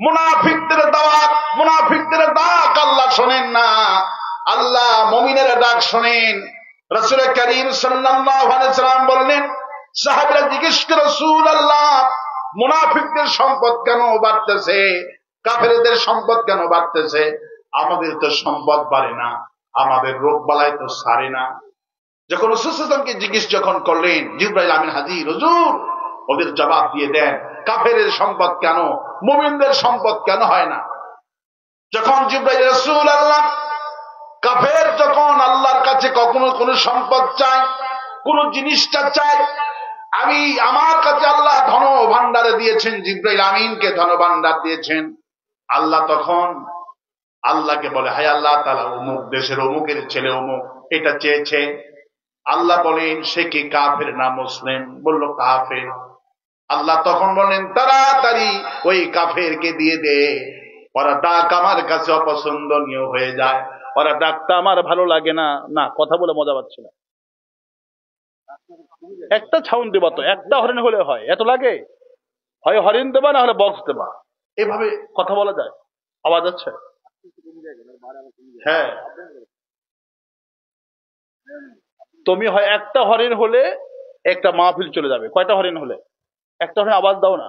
মুনাফিকদের দাওয়াত, মুনাফিকদের ডাক আল্লাহ শোনেন না, আল্লাহ মুমিনের ডাক শোনেন। রাসূল করিম সাল্লাল্লাহু আলাইহি সাল্লাম বললেন, সাহাবীরা জিজ্ঞেস করে রাসূলুল্লাহ মুনাফিকদের সম্পদ কেন বাড়তেছে, কাফেরদের সম্পদ কেন বাড়তেছে? আমাদের তো সম্পদ বাড়ে না, আমাদের রোগ বালাই তো সারে না। যখন রাসূল সাল্লাল্লাহু আলাইহি ওয়াসাল্লামকে জিজ্ঞেস যখন করলেন, জিবরাইল আমিন হাজির, হুজুর ওদের জবাব দিয়ে দেন কাফেরের সম্পদ কেন, মুমিনদের সম্পদ কেন হয় না? যখন জিবরাইল রাসূলুল্লাহ কাফের যখন আল্লাহর কাছে কখনো কোনো সম্পদ চায়, কোন জিনিসটা চায়, আমি আমার কাছে আল্লাহ ধন ভান্ডারে দিয়েছেন, জিবরাইল আমিনকে ধন ভান্ডার দিয়েছেন, আল্লাহ তখন আল্লাহকে বলে হায় আল্লাহ তাআলা অমুক দেশের অমুকের ছেলে অমুক এটা চেয়েছে। আল্লাহ বলেন সে কি কাফের না মুসলিম? বলল কাফের। আল্লাহ তখন বলেন তাড়াতাড়ি ওই কাফেরকে দিয়ে দে, ওরা ডাক আমার কাছে অপছন্দনীয় হয়ে যায়, ওরা ডাকটা আমার ভালো লাগে না। না কথা বলে মজা পাচ্ছি না, একটা ছাউন দেবা তো, একটা হরিণ হলে হয়, এত লাগে? হয় হরিণ দেবা না হলে বক্স দেবা, এভাবে কথা বলা যায়? আওয়াজ আছে? হ্যাঁ, তুমি হয় একটা হরিণ হলে একটা মাহফিল চলে যাবে। কয়টা হরিণ হলে? একটা হরিণ আওয়াজ দাও না,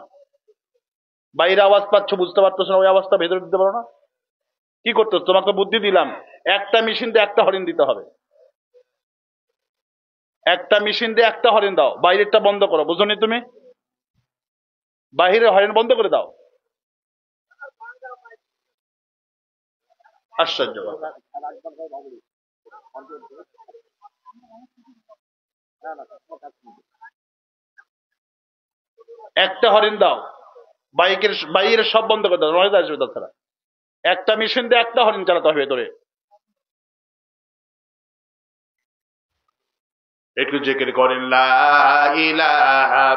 বাইরে আওয়াজ পাচ্ছ বুঝতে পারছো না, ওই আওয়াজটা ভেতরে দিতে পারো না? কি করতো? তোমাকে বুদ্ধি দিলাম, একটা মেশিন দিয়ে একটা হরিণ দিতে হবে। একটা মেশিন দিয়ে একটা হরিণ দাও, বাইরেরটা বন্ধ করো। বুঝনি তুমি? বাহিরের হরিণ বন্ধ করে দাও। আশ্চর্য কথা। একটা হরিণ দাও, বাইরের সব বন্ধ করে দাও, নয় আসবে তাছাড়া। একটা মেশিন দিয়ে একটা হরিণ চালাতে হবে ভেতরে। একটু জিকির করেন লা ইলাহা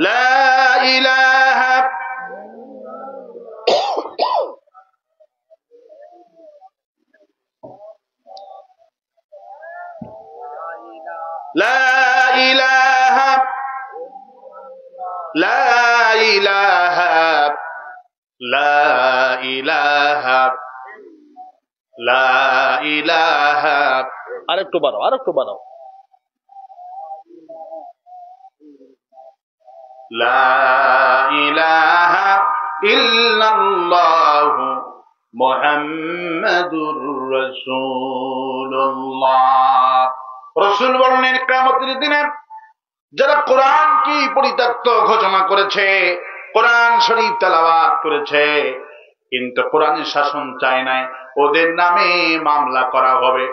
লা ইলাহা লা ইলাহা লা ইলাহা লা ইলাহা লা ইলাহা। আরেকটু বাড়াও, আরেকটু বাড়াও। লা ইলাহা ইল্লাল্লাহু মুহাম্মাদুর রাসূলুল্লাহ। রাসূল বলেন, কিয়ামতের দিনে যারা কোরআন কি পরিত্যক্ত ঘোষণা করেছে, কোরআন শরীফ তেলাওয়াত করেছে, কিন্তু কোরআনের শাসন চায় নাই, ওদের নামে মামলা করা হবে।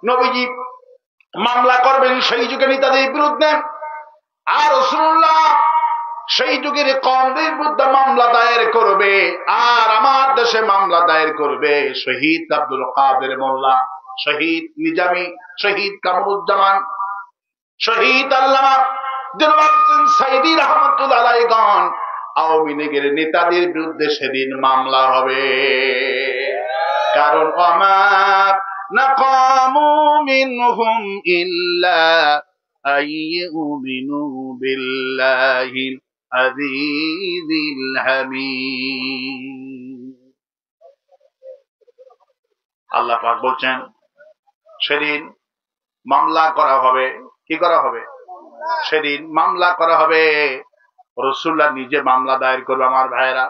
নবীজি মামলা করবেন সেই যুগে নেতাদের বিরুদ্ধে, আর রাসূলুল্লাহ সেই যুগের কওমদের বিরুদ্ধে মামলা দায়ের করবে। আর আমার দেশে মামলা দায়ের করবে শহীদ আব্দুল কাদের মোল্লা, শহীদ নিজামী, শহীদ কামরুজ্জামান, শহীদ আল্লামা দিলওয়ার হোসেন সাইদী রাহমাতুল্লাহ আলাইহিগণ। আওয়ামী লীগের নেতাদের বিরুদ্ধে সেদিন মামলা হবে। কারণ আমার নাকামু মিনহুম ইল্লা আইয়ুমিনু বিল্লাহিল আজিজিল হামিদ। আল্লাহ পাক বলছেন সেদিন মামলা করা হবে। কি করা হবে? সেদিন মামলা করা হবে। রাসূলুল্লাহ নিজে মামলা দায়ের করবে। আমার ভাইয়েরা,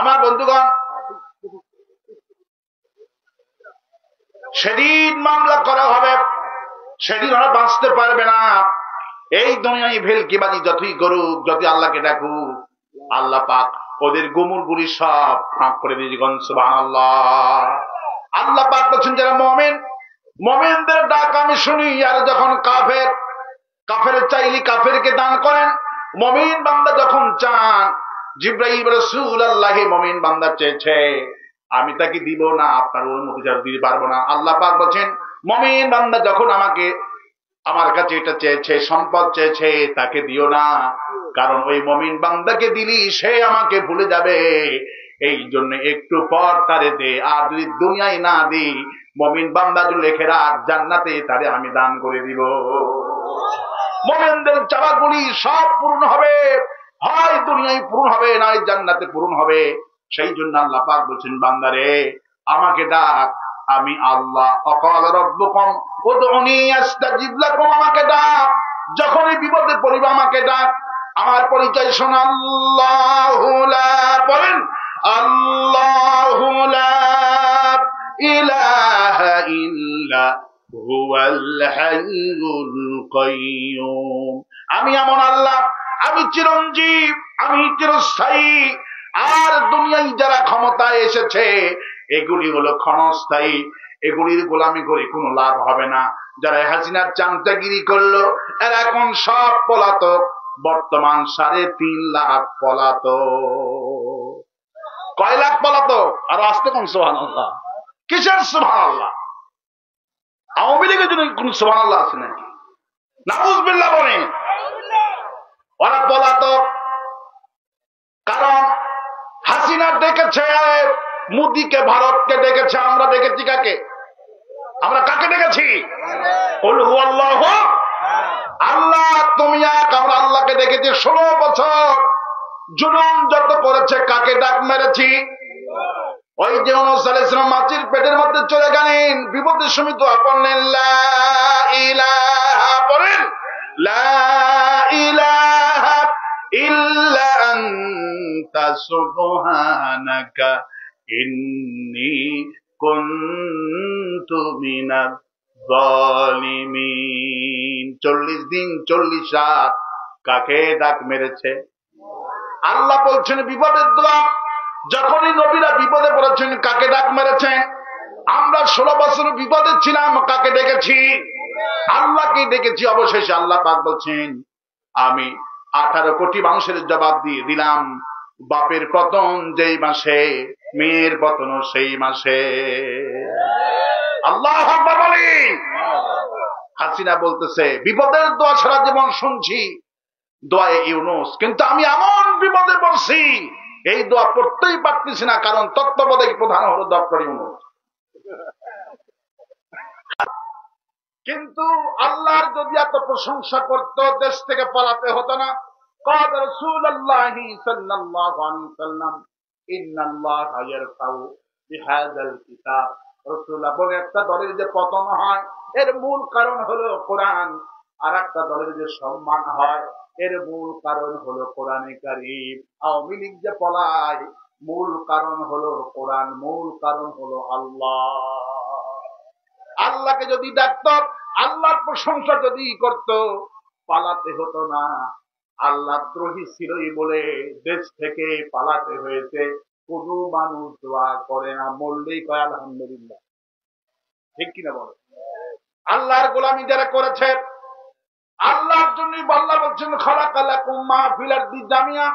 আমার বন্ধুগণ, সেদিন মামলা করা হবে। সেদিন ওরা বাঁচতে পারবে না। এই দুনিয়ায় ভেলকিবাজি যতই করুক, যতই আল্লাহকে ডাকুক, আল্লাহ পাক ওদের গুমুর গুলি সব ফাঁক করে দিয়ে সুবহানাল্লাহ। আল্লাহ পাক বলছেন যারা মুমিন, মুমিনদের ডাক আমি শুনি। আর যখন কাফের চাইলে কাফেরকে দান করেন। মুমিন বান্দা যখন চান, জিবরাইল রাসূলুল্লাহ মুমিন বান্দা চেয়েছে, আমি তাকে দিব না, আপনার অনুমতি ছাড়া দিতে পারবো না। আল্লাহ পাক বলছেন মুমিন বান্দা যখন আমার কাছে এটা চেয়েছে, সম্পদ চেয়েছে, তাকে দিও না, কারণ ওই মুমিন বান্দাকে দিলি সে আমাকে ভুলে যাবে। এই জন্য একটু পর তারে দে। আর যদি দুনিয়ায় না দি, মুমিন বান্দা যদি লিখে রাখ জান্নাতে, তারে আমি দান করে দিব। মুমিনদের চাওয়াগুলি সব পূর্ণ হবে, হয় দুনিয়ায় পূর্ণ হবে, নয় জান্নাতে পূর্ণ হবে। সেই জন্য আল্লাহ পাক বলছেন বান্দারে আমাকে ডাক, আমি আল্লাহ। অকাল রব্বুকুম উদউনি আস্তাজিব লাকুম, আমাকে ডাক। যখনই বিপদে পড়িবা আমাকে ডাক। আমার পরিচয় শোন, আল্লাহু লা, বলেন আল্লাহু লা ইলাহা ইল্লা হুয়াল হাইয়ুল কাইয়্যুম। আমি এমন আল্লাহ, আমি চিরঞ্জীব, আমি চিরস্থায়ী। আর দুনিয়ায় যারা ক্ষমতায় এসেছে এগুলি হলো ক্ষণস্থায়ী, এগুলির গোলামি করে কোনো লাভ হবে না। যারা হাসিনার চামচাগিরি করলো এরা এখন সব পলাতক। বর্তমান 3.5 লাখ পলাতক। কয় লাখ পলাতক? আর আসতে কোন সুবহানাল্লাহ? কিসের সুবহানাল্লাহ? আওয়ামী লীগের জন্য কোন সুবহানাল্লাহ আছে নাকি? নাউজুবিল্লাহ বলেন। ওরা পলাতক কারণ হাসিনা ডেকেছে মোদিকে, ভারতকে ডেকেছে। আমরা ডেকেছি কাকে? আমরা কাকে ডেকেছি? কুল হুয়াল্লাহু, আল্লাহ তুমি এক। আমরা আল্লাহকে ডেকেছি। 16 বছর জুলুম যত করেছে কাকে ডাক মেরেছি? ওই যে ইউনূস আলাইহিস সালাম মাছির পেটের মধ্যে চলে গেলেন, বিপদের সময় দোয়া করলেন লা ইলাহা, বলেন লা ইলাহা ইল্লা আনতা সুবহানাকা ইন্নী কুনতু মিনাজ জালিমিন। 40 দিন 40 রাত কাকে ডাক মেরেছে? আল্লাহ বলছেন বিপদের দোয়া। যখনই নবীরা বিপদে পড়েছেন কাকে ডাক মেরেছেন? আমরা 16 বছর বিপদে ছিলাম, কাকে ডেকেছি? আল্লাহকে ডেকেছি। অবশেষে আল্লাহ পাক বলছেন আমি 18 কোটি মানুষের জবাব দিয়ে দিলাম, বাপের পতন যেই মাসে মেয়ের পতন সেই মাসে। আল্লাহু আকবার বলি। হাসিনা বলতেছে বিপদের দোয়া সারা জীবন শুনছি, দোয়ায়ে ইউনুস, কিন্তু আমি এমন বিপদে পড়ছি এই দোয়া পড়তেই পারতেছি না, কারণ তত্ত্বাবধায়ক প্রধান হলো ডক্টর ইউনুস। কিন্তু আল্লাহর যদি এত প্রশংসা করত দেশ থেকে পালাতে হতো না। قال رسول الله صلى الله عليه وسلم ان الله يرفع بهذا الكتاب। রাসূলুল্লাহ বলে একটা দলের যে পতন হয় এর মূল কারণ হলো কোরআন, আর একটা দলের যে সম্মান হয় এর মূল কারণ হলো কোরআনে কারীম। আওয়ামী লীগ যে পলায় মূল কারণ হলো কোরআন, মূল কারণ হলো আল্লাহ। আল্লাহকে যদি ডাকত, আল্লাহর প্রশংসা যদি করত, পালাতে হতো না। আল্লাহ দ্রোহী ছিলই বলে দেশ থেকে পালাতে হয়েছে। কোন মানুষ দোয়া করে না, মরলেই কয় আলহামদুলিল্লাহ। ঠিক কিনা বলে? আল্লাহর গোলামি যারা করেছে আল্লাহর জন্য, আল্লাহ বলছেন খালাকালাকুম মা ফিল আরদি জামিয়া,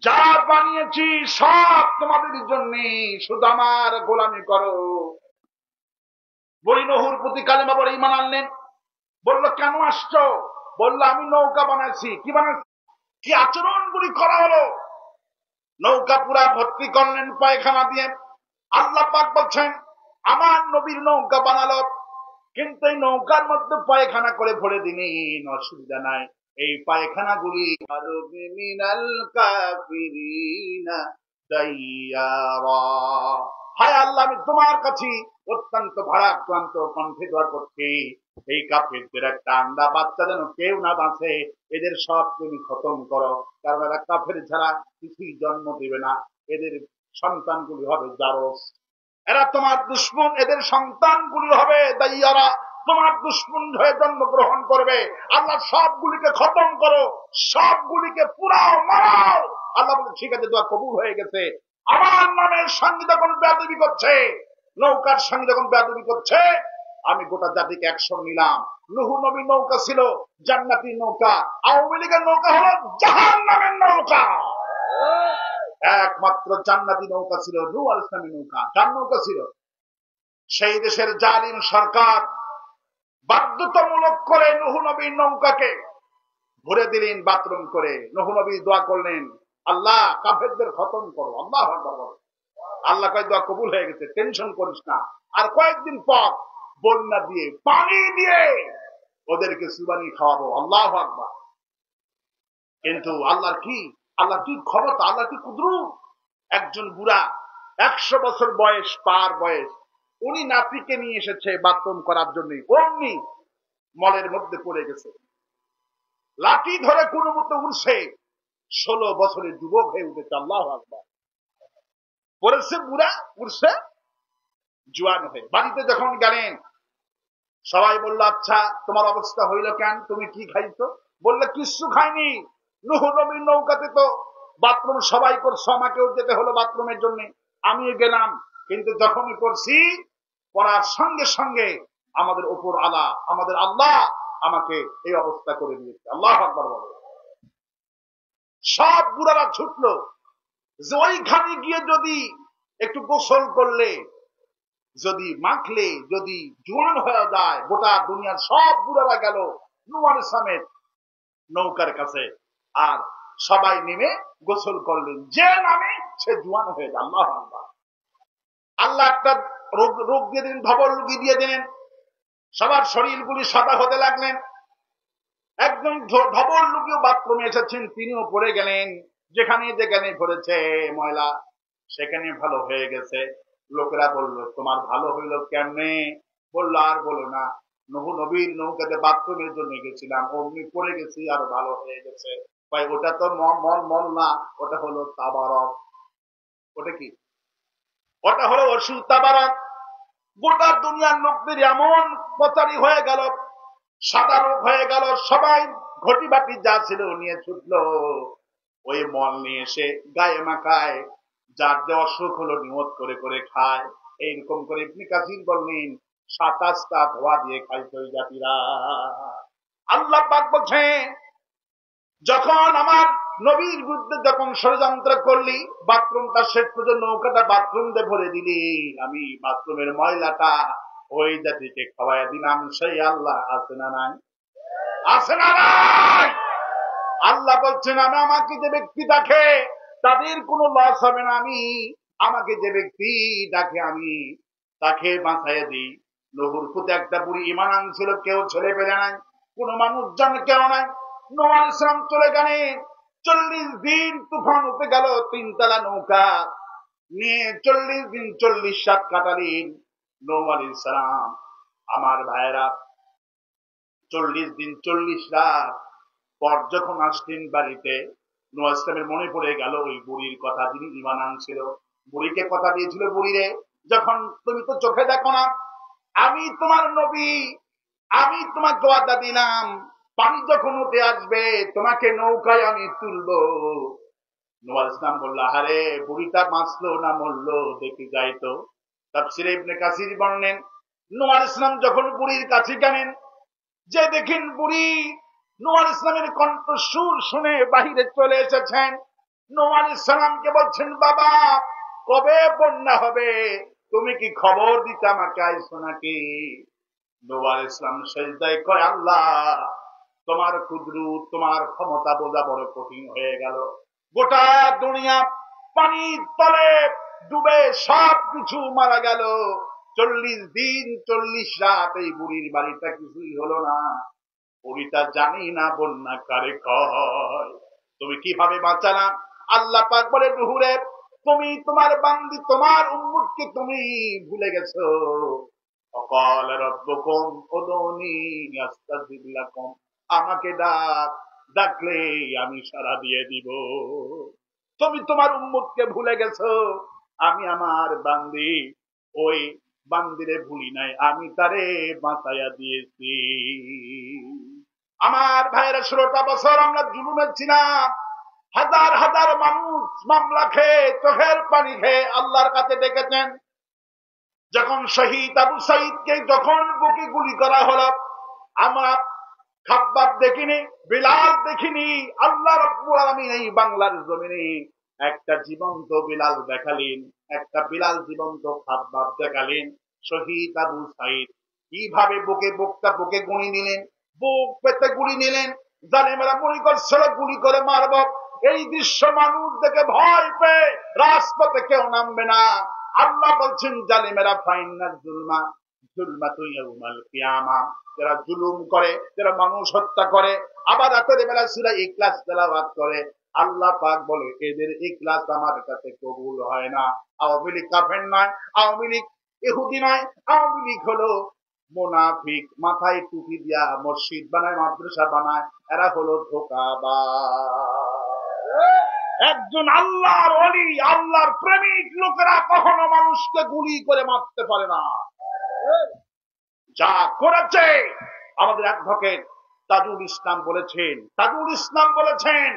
যা বানিয়েছি সব তোমাদের জন্য, শুধু আমার গোলামি করো। বলি নহুর প্রতি কালেমা পড়ে ঈমান আনলেন। বলল কেন আসছো? বলল আমি নৌকা বানাইছি। কি বানাইছি? কি আচরণগুলি করা হলো? নৌকা পুরা ভর্তি করলেন পায়খানা দিয়ে। আল্লাহ পাক বলছেন আমার নবীর নৌকা বানালো, কিন্তু এই নৌকার মধ্যে পায়খানা করে ভরে দিলেন, অসুবিধা নাই। এই পায়খানা গুলি মিনাল কাফিরিনা দাইয়ারা। হায় আল্লাহ, আমি তোমার কাছে অত্যন্ত ভারাক্রান্ত কণ্ঠে দোয়া করছি, এই কাফেরদের একটা আন্ডা বাচ্চা যেন কেউ না বাঁচে, এদের সব তুমি খতম করো। কারণ এরা কাফের ছাড়া কিছুই জন্ম দেবে না, এদের সন্তানগুলি হবে জারজ। এরা তোমার দুশ্মন, এদের সন্তানগুলি হবে দাইয়ারা, তোমার দুশ্মন হয়ে জন্মগ্রহণ করবে। আল্লাহ সবগুলিকে খতম করো, সবগুলিকে পুরাও, মারাও। আল্লাহ বলে ঠিক আছে, দোয়া কবুল হয়ে গেছে। আমার নামের সঙ্গে যখন বেয়াদবি করছে, নৌকার সঙ্গে যখন বেয়াদবি করছে, আমি গোটা জাতিকে একসঙ্গে নিলাম। নূহ নবীর নৌকা ছিল জান্নাতি নৌকা, আওয়ামী লীগের নৌকা হলো জাহান্নামের নৌকা। একমাত্র জান্নাতি নৌকা ছিল নূহ আলাইহিস সালামের নৌকা। কার নৌকা ছিল? সেই দেশের জালিম সরকার বাধ্যতামূলক করে নূহ নবীর নৌকাকে ভরে দিলেন বাথরুম করে। নূহ নবী দোয়া করলেন আল্লাহ কাফেরদের খতম করো। আল্লাহু আকবার বলো। আল্লাহ কয় দোয়া কবুল হয়ে গেছে, টেনশন করিস না। আর কয়েকদিন পর বন্যা দিয়ে পানি দিয়ে ওদেরকে সুবানি খাওয়াবো। আল্লাহু আকবার। কিন্তু আল্লাহর কি ক্ষমতা, আল্লাহ কি কুদরত। একজন বুড়া 100 বছর বয়স পার বয়স, উনি নাতিকে নিয়ে এসেছে বাথরুম করার জন্য, অমনি মলের মধ্যে পড়ে গেছে। লাঠি ধরে কোনো মতো উঠছে, 16 বছরের যুবক হয়ে উঠেছে। আল্লাহু আকবার। পড়েছে বুড়া, উঠছে জোয়ান হয়ে। বাড়িতে যখন গেলেন সবাই বলল আচ্ছা তোমার অবস্থা হইল কেন, তুমি কি খাইছো? বললে কিচ্ছু খাইনি, নূহ নবীর নৌকাতে তো বাথরুম সবাই করছো, আমাকেও যেতে হলো বাথরুমের জন্য, আমিও গেলাম। কিন্তু যখনই করছি, পড়ার সঙ্গে সঙ্গে আমাদের উপর আমাদের আল্লাহ আমাকে এই অবস্থা করে দিয়েছে। আল্লাহু আকবার বলো। সব বুড়ারা ছুটলো যে ওইখানে গিয়ে যদি একটু গোসল করলে, যদি মাখলে, যদি জোয়ান হয়ে যায়, গোটা দুনিয়ার সব বুড়ারা গেল নূহ আলাইহিস সালামের নৌকার কাছে, আর সবাই নেমে গোসল করলেন। যে নামে সে জোয়ান হয়ে যায়। আল্লাহু আকবার। আল্লাহ একটা রোগ দিয়ে দিলেন, ধবল রোগী দিয়ে দিলেন, সবার শরীরগুলি সাদা হতে লাগলেন। একজন ধবল রোগীও বাথরুমে এসেছেন, তিনিও পড়ে গেলেন। যেখানে ভরেছে ময়লা সেখানে ভালো হয়ে গেছে। লোকেরা বলল তোমার ভালো হইল কেমনে? বলল আর বলো না, নবীর নৌকাতে বাথরুমের জন্য গেছিলাম, অমনি পড়ে গেছি, আর ভালো হয়ে গেছে। ভাই ওটা তো মল না, ওটা হলো তাবারক। ওটা কি? ওটা হলো ওষুধ তাবারক। গোটা দুনিয়ার লোকদের এমন প্রচারী হয়ে গেল, সাদা রোগ হয়ে গেল, সবাই ঘটি বাটি যা ছিল নিয়ে ছুটলো, ওই মল নিয়ে এসে গায়ে মাখায়, যার যে অসুখ হলো নিয়ত করে করে খায়। এইরকম করে ইবনে কাসির বললেন 27টা ধোয়া দিয়ে খাইছে ওই জাতিরা। আল্লাহ পাক বলছেন, যখন আমার নবীর বিরুদ্ধে যখন ষড়যন্ত্র করলি, বাথরুমটা শেষ পর্যন্ত নৌকাটা বাথরুম দিয়ে ভরে দিলি, আমি বাথরুমের ময়লাটা ওই জাতিকে খাওয়াই দিলাম। সেই আল্লাহ আছে না নাই? আছে না নাই? আল্লাহ বলছেন, আমি আমাকে যে ব্যক্তি ডাকে তাদের কোনো লস হবে না, আমি আমাকে যে ব্যক্তি ডাকে আমি তাকে বাঁচাইয়া দিই। নহুর ফুতে একটা বুড়ি ইমান আনছিল, কেউ ছেলে পেলে নাই, কোনো মানুষজন কেউ নাই। নূহ আলাইহিস সালাম চলে গেলেন, 40 দিন তুফান উঠে গেল, 3 তলা নৌকা নিয়ে 40 দিন 40 রাত কাটালেন নূহ আলাইহিস সালাম। আমার ভাইয়েরা, 40 দিন 40 রাত পর যখন আসলেন বাড়িতে, নূহ আলাইহিস সালামের মনে পড়ে গেল ওই বুড়ির কথা, যিনি ঈমান আনছিল। বুড়িকে কথা দিয়েছিল, বুড়ি রে, যখন তুমি তো চোখে দেখো না, আমি তোমার নবী, আমি তোমাকে ওয়াদা দিলাম, পানি যখন উঠে আসবে তোমাকে নৌকায় আমি তুলবো। নূহ আলাইহিস সালাম বলল, আরে বুড়িটা বাঁচলো না মরলো দেখি যাই তো। তাফসীরে ইবনে কাসির বর্ণেন, নূহ আলাইহিস সালাম যখন বুড়ির কাছে গেলেন, যে দেখেন বুড়ি নূহ আলাইহিস সালামের কণ্ঠস্বর শুনে বাহিরে চলে এসেছেন। নূহ আলাইহিস সালামকে বলছেন, বাবা কবে বন্যা হবে, তুমি কি খবর দিতে আমাকে আইছো নাকি? নূহ আলাইহিস সালাম সিজদায় কয়, আল্লাহ তোমার কুদরত, তোমার ক্ষমতা বোঝা বড় কঠিন হয়ে গেল। গোটা দুনিয়া পানির তলে ডুবে সব কিছু মারা গেল, 40 দিন 40 রাত এই বুড়ির বাড়িটা কিছুই হলো না। বুড়িটা জানি না বন্যা কারে কয়, তুমি কিভাবে বাঁচালা? আল্লাহ পাক বলে, নূহরে তুমি তোমার বান্দি তোমার উম্মতকে তুমি ভুলে গেছো। অকাল রব্বুকুম উদউনি আস্তাজিব লাকুম, আমাকে ডাকলে আমি সাড়া দিয়ে দিব। তুমি তোমার উম্মতকে ভুলে গেছো, আমি আমার বান্দি ওই বান্দিরে ভুলি নাই, আমি তারে বাঁচাইয়া দিয়েছি। আমার ভাইয়েরা, 16টা বছর আমরা জুলুমে ছিলাম, হাজার হাজার মানুষ মামলা খেয়ে চোখের পানি খেয়ে আল্লাহর কাছে ডেকেছেন। যখন শহীদ আবু সাঈদকে যখন বুকে গুলি করা হলো, আমরা খাব্বাব দেখিনি, বিলাল দেখিনি, আল্লাহ রাব্বুল আলামিন এই বাংলার জমিনে একটা জীবন্ত বিলাল দেখালেন, একটা বিলাল জীবন্ত খাব্বাব দেখালেন। শহীদ আবু সাঈদ কিভাবে বুকে গুলি নিলেন, বুক পেতে গুলি নিলেন, জালেমেরা মনে করছিল গুলি করে মারব। এই দৃশ্য মানুষ দেখে ভয় পেয়ে রাজপথে কেউ নামবে না। আল্লাহ বলছেন, জালেমেরা ফাইন্নাল জুলমা জুলমাতু ইয়াউমাল কিয়ামা, যারা জুলুম করে, যারা মানুষ হত্যা করে, আবার রাতের বেলা সূরা ইখলাস তেলাওয়াত করে, আল্লাহ পাক বলে এদের ইখলাস আমার কাছে কবুল হয় না। আওয়ামী লীগ কাফের নয়, আওয়ামী লীগ ইহুদি নয়, আওয়ামী লীগ হলো মুনাফিক, মাথায় টুপি দিয়া মসজিদ বানায়, মাদ্রাসা বানায়, এরা হলো ধোঁকাবাজ। একজন আল্লাহর ওলি, আল্লাহর প্রেমিক লোকেরা কখনো মানুষকে গুলি করে মারতে পারে না। যা করেছে আমাদের অ্যাডভোকেট তাজুল ইসলাম বলেছেন,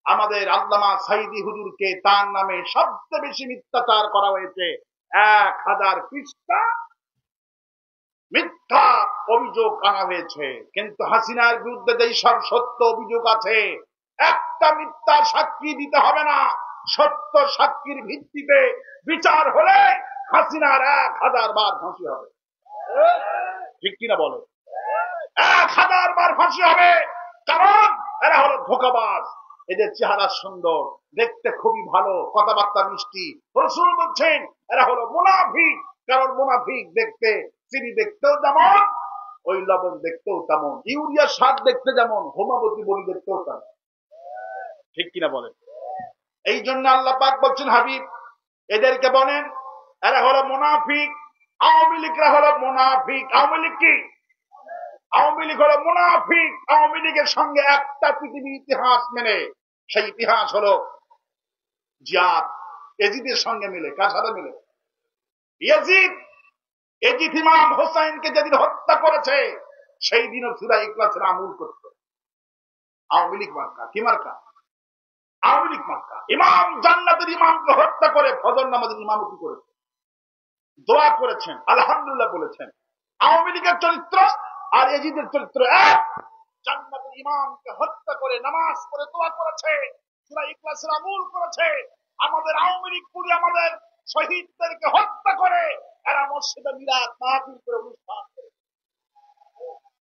আমাদের আল্লামা সাইদি হুজুরকে তার নামে সবচেয়ে বেশি মিথ্যাচার করা হয়েছে। 1000 পৃষ্ঠা মিথ্যা অভিযোগ আনা হয়েছে, কিন্তু হাসিনার বিরুদ্ধে যেই সব সত্য অভিযোগ আছে, একটা মিথ্যা সাক্ষী দিতে হবে না, সত্য সাক্ষীর ভিত্তিতে বিচার হলে হাসিনার 1000 বার ফাঁসি হবে। ঠিক কিনা বলো? 1000 বার ফাঁসি হবে, কারণ এরা হলো ধোঁকাবাজ। এদের চেহারা সুন্দর, দেখতে খুবই ভালো, কথাবার্তা মিষ্টি। রাসূল বলছেন এরা হলো মুনাফিক, কারণ মুনাফিক দেখতে, চিনি দেখতেও যেমন, ওই লবণ দেখতেও তেমন, ইউরিয়া সার দেখতে যেমন, হোমাবতী বলি দেখতেও তেমন। ঠিক কিনা বলেন? এই জন্য আল্লাহ পাক বলছেন, হাবিব এদেরকে বলেন এরা হলো মুনাফিক। আওয়ামী লীগরা হলো মুনাফিক। আওয়ামী লীগ কি? আওয়ামী লীগ হলো মুনাফিক। আওয়ামী লীগের সঙ্গে একটা পৃথিবীর ইতিহাস মেনে, সেই ইতিহাস হলো জিয়াদ এজিদের সঙ্গে মিলে। কার সাথে মিলে? এজিদ ইমাম হোসাইনকে যেদিন হত্যা করেছে সেই দিনও সূরা ইখলাসের আমল করত আওয়ামী লীগ মার্কা। কি মার্কা? আওয়ামী লীগ মার্কা। ইমাম জান্নাতের ইমামকে হত্যা করে ফজর নামাজের ইমামতি করেছে, দোয়া করেছেন, আলহামদুলিল্লাহ বলেছেন। আওয়ামী লীগের চরিত্র আর এজিদের চরিত্র এক। জান্নাতের ইমামকে হত্যা করে নামাজ পড়ে দোয়া করেছে, সূরা ইখলাসের আমল করেছে। আমাদের আওয়ামী লীগ পুরি আমাদের শহীদদেরকে হত্যা করে এরা মসজিদে মিলাদ মাহফিল করে অনুষ্ঠান করে।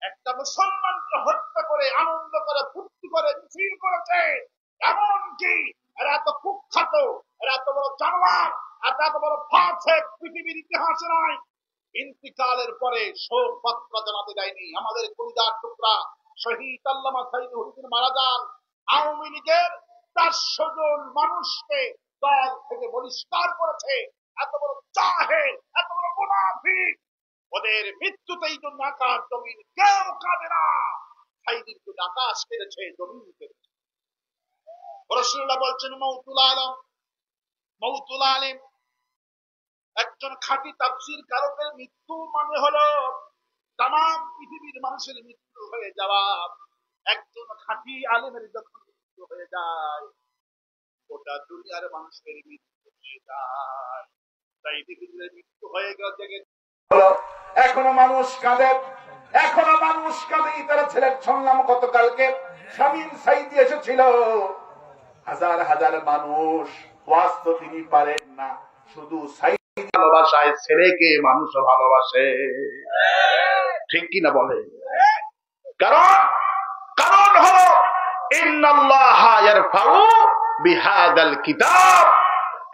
একটা মুসলমানকে হত্যা করে আনন্দ করে ফুর্তি করে মিছিল করেছে। এমনকি এরা এত কুখ্যাত, এরা এত বড় জানোয়ার, এত বড় ফাসেক পৃথিবীর ইতিহাসে নাই। ইন্তিকালের পরে শোক বার্তা জানাতে দেয়নি। আমাদের কলিজার টুকরা শহীদ আল্লামা সাইদ হুজুর মারা যান। আওয়ামী লীগের 400 জন মানুষকে দল থেকে বহিষ্কার করেছে। এত বড় জাহেল, এত বড় মুনাফিক। ওদের মৃত্যুতেই জন্য আকাশ জমিন কেউ কাঁদে না। সাইদির জন্য আকাশ কেঁদেছে, জমিন কেঁদেছে। রাসূলুল্লাহ বলছেন মাউতুল আলম, মাউতুল আলিম। একজন খাঁটি তাফসীর কারকের মৃত্যু মানে হলো তামাম পৃথিবীর মানুষের মৃত্যু হয়ে যাওয়া। একজন খাঁটি আলেমের যখন মৃত্যু হয়ে যায়, গোটা দুনিয়ার মানুষের মৃত্যু হয়ে যায়। তাই পৃথিবীর মৃত্যু হয়ে গেছে। এখনো মানুষ কাঁদে, এখনো মানুষ কাঁদে। তারা ছেলের শুনলাম গতকালকে শামীম সাইদি এসেছিল। হাজার হাজার মানুষ, ওয়াজ তো তিনি পারেন না, শুধু সাইদি ভালোবাসায় ছেলেকে মানুষ ভালোবাসে। ঠিক কিনা বলে? কারণ হলো ইন্নাল্লাহা ইয়ারফাউ বিহাদাল কিতাব।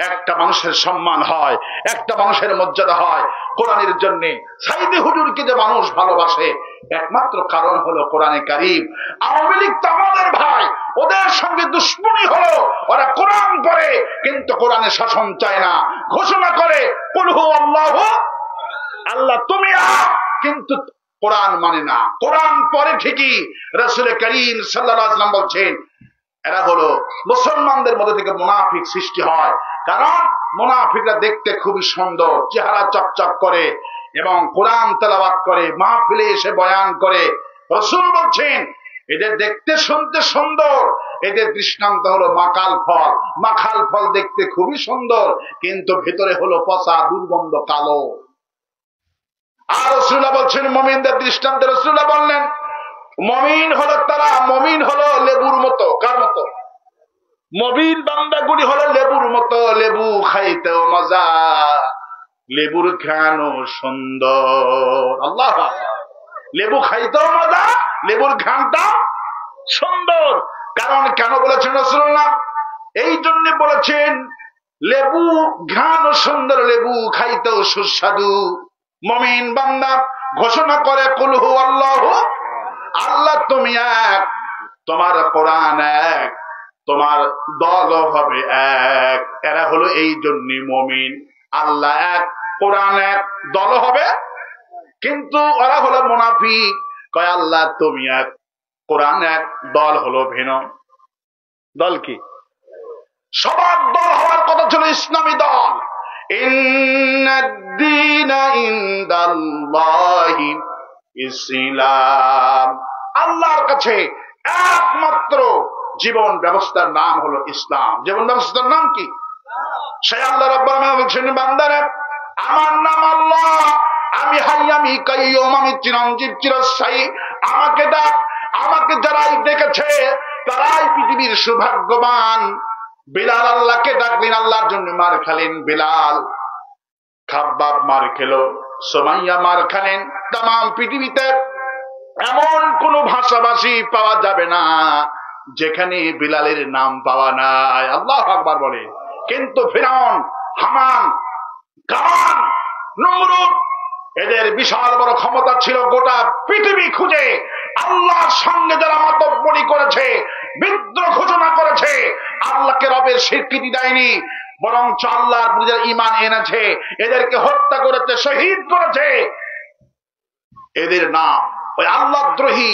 একটা মানুষের সম্মান হয়, একটা মানুষের মর্যাদা হয় কোরআনের জন্য। সাইদি হুজুরকে যে মানুষ ভালোবাসে একমাত্র কারণ হলো কোরআনে কারীম। আওয়ামী লীগ তো আমাদের ভাই, ওদের সঙ্গে দুশ্মনী হলো। ওরা কোরআন পড়ে কিন্তু কোরআনের শাসন চায় না। ঘোষণা করে কুল হুয়াল্লাহু, আল্লাহ তুমি এক, কিন্তু কোরআন মানে না। কোরআন পড়ে ঠিকই, রাসূল করিম সাল্লাল্লাহু আলাইহি ওয়াসাল্লাম বলছেন এরা হলো মুসলমানদের মধ্যে থেকে মুনাফিক সৃষ্টি হয়। কারণ মুনাফিকরা দেখতে খুবই সুন্দর, চেহারা চকচক করে এবং কোরআন তেলাওয়াত করে, মাহফিলে এসে বয়ান করে। রাসূল বলছেন এদের দেখতে শুনতে সুন্দর, এদের দৃষ্টান্ত হলো মাকাল ফল। মাখাল ফল দেখতে খুবই সুন্দর কিন্তু ভেতরে হলো পচা, দুর্গন্ধ, কালো। আর রাসূলুল্লাহ বলছেন মুমিনদের দৃষ্টান্ত। রাসূলুল্লাহ বললেন মুমিন হলো তারা, মুমিন হলো লেবুর মতো। কার মতো? মুমিন বান্দাগুলি হলো লেবুর মতো। লেবু খাইতেও মজা, লেবুর ঘ্রাণও সুন্দর। আল্লাহ, লেবু খাইতেও মজা, লেবুর ঘ্রাণটা সুন্দর। কারণ কেন বলেছেন রাসূলুল্লাহ? এই জন্য বলেছেন লেবু ঘ্রাণও সুন্দর, লেবু খাইতেও সুস্বাদু। মুমিন বান্দা ঘোষণা করে কুল হুয়াল্লাহু, আল্লাহ তুমি এক, তোমার কোরআন এক, তোমার দল হবে এক। এরা হলো এই জন্য মুমিন। আল্লাহ এক, কোরআন এক, দল হবে। কিন্তু ওরা হলো মুনাফিক, কয় আল্লাহ তুমি এক, কোরআন এক, দল হলো ভিন্ন। দল কি? সবার দল হওয়ার কথা ছিল ইসলামী দল। ইন্নাদ-দীনা ইনদাল্লাহি ইসলাম। আল্লাহর কাছে একমাত্র জীবন ব্যবস্থার নাম হলো ইসলাম। জীবন ব্যবস্থার নাম কি? সে আল্লাহ রাব্বুল আলামিন বলছেন বান্দারে আমার নাম আল্লাহ, আমি হাই, আমি কাইয়ুম, আমি চিরঞ্জীব, চিরস্থায়ী। আমাকে ডাক। আমাকে যারাই দেখেছে তারাই পৃথিবীর সৌভাগ্যবান। বিলাল আল্লাহকে ডাকলেন, আল্লাহর জন্য মার খালেন বিলাল। খাব্বাব মার খেলো, সুমাইয়া মার খালেন। তামাম পৃথিবীতে এমন কোন ভাষাভাষী পাওয়া যাবে না যেখানে বিলালের নাম পাওয়া নাই। আল্লাহু আকবার বলে। কিন্তু ফিরআউন, হামান, কামান, নমরুদ এদের বিশাল বড় ক্ষমতা ছিল। গোটা পৃথিবী খুঁজে আল্লাহর সঙ্গে যারা মাতব্বরি করেছে, বিদ্রোহ ঘোষণা করেছে, আল্লাহকে রবের স্বীকৃতি দেয়নি, বরং আল্লাহর প্রতি ঈমান এনেছে, এদেরকে হত্যা করেছে, শহীদ করেছে, এদের নাম ওই আল্লাহদ্রোহী